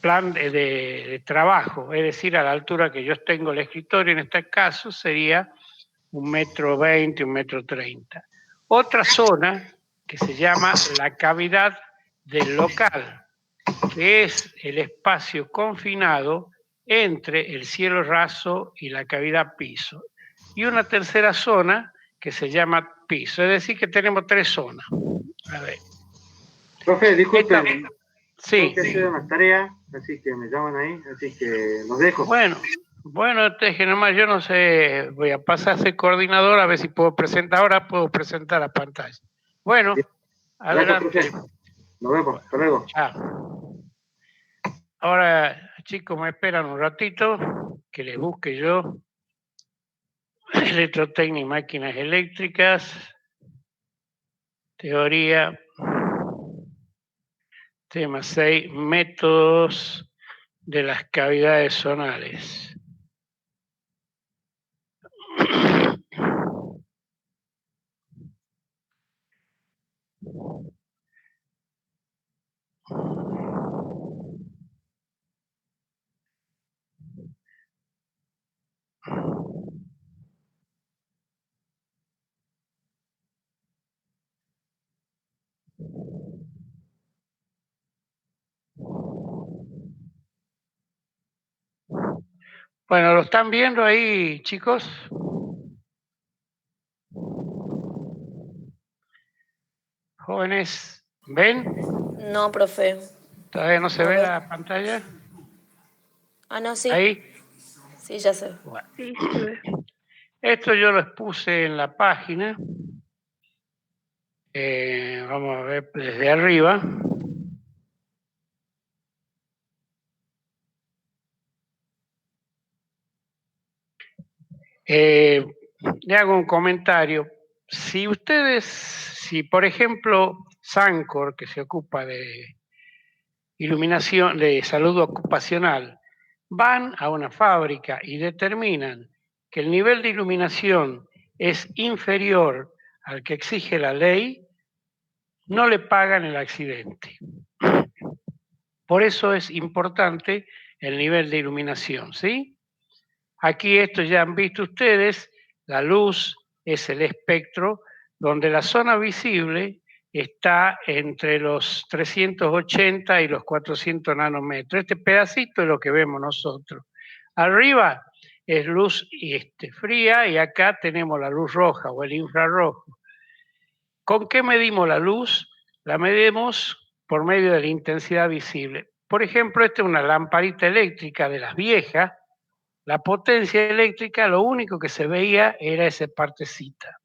plan de trabajo, es decir, a la altura que yo tengo el escritorio, en este caso sería 1,20 m, 1,30 m. Otra zona que se llama la cavidad del local, que es el espacio confinado entre el cielo raso y la cavidad piso. Y una tercera zona que se llama piso, es decir, que tenemos 3 zonas. A ver. Profe, disculpen. Sí. Tengo que hacer una tarea, así que me llaman ahí, así que los dejo. Bueno, es que nomás yo no sé, voy a pasar a ser coordinador a ver si puedo presentar. Ahora puedo presentar la pantalla. Bueno, bien. Adelante. Gracias, nos vemos, hasta luego. Chao. Ahora, chicos, me esperan un ratito que les busque yo electrotecnia y máquinas eléctricas, teoría, tema 6, métodos de las cavidades zonales. Bueno, ¿lo están viendo ahí, chicos? Jóvenes, ¿ven? No, profe. ¿Todavía no se No ve veo. la pantalla? Ah, no, sí. ¿Ahí? Sí, ya sé. Bueno. Sí, se ve. Esto yo lo expuse en la página. Vamos a ver desde arriba. Le hago un comentario. Si por ejemplo, Sancor, que se ocupa de iluminación, de salud ocupacional, van a una fábrica y determinan que el nivel de iluminación es inferior al que exige la ley, no le pagan el accidente. Por eso es importante el nivel de iluminación, ¿sí? Aquí esto ya han visto ustedes, la luz es el espectro donde la zona visible está entre los 380 y los 400 nanómetros. Este pedacito es lo que vemos nosotros. Arriba es luz fría y acá tenemos la luz roja o el infrarrojo. ¿Con qué medimos la luz? La medimos por medio de la intensidad visible. Por ejemplo, esta es una lamparita eléctrica de las viejas. La potencia eléctrica, lo único que se veía era esa partecita.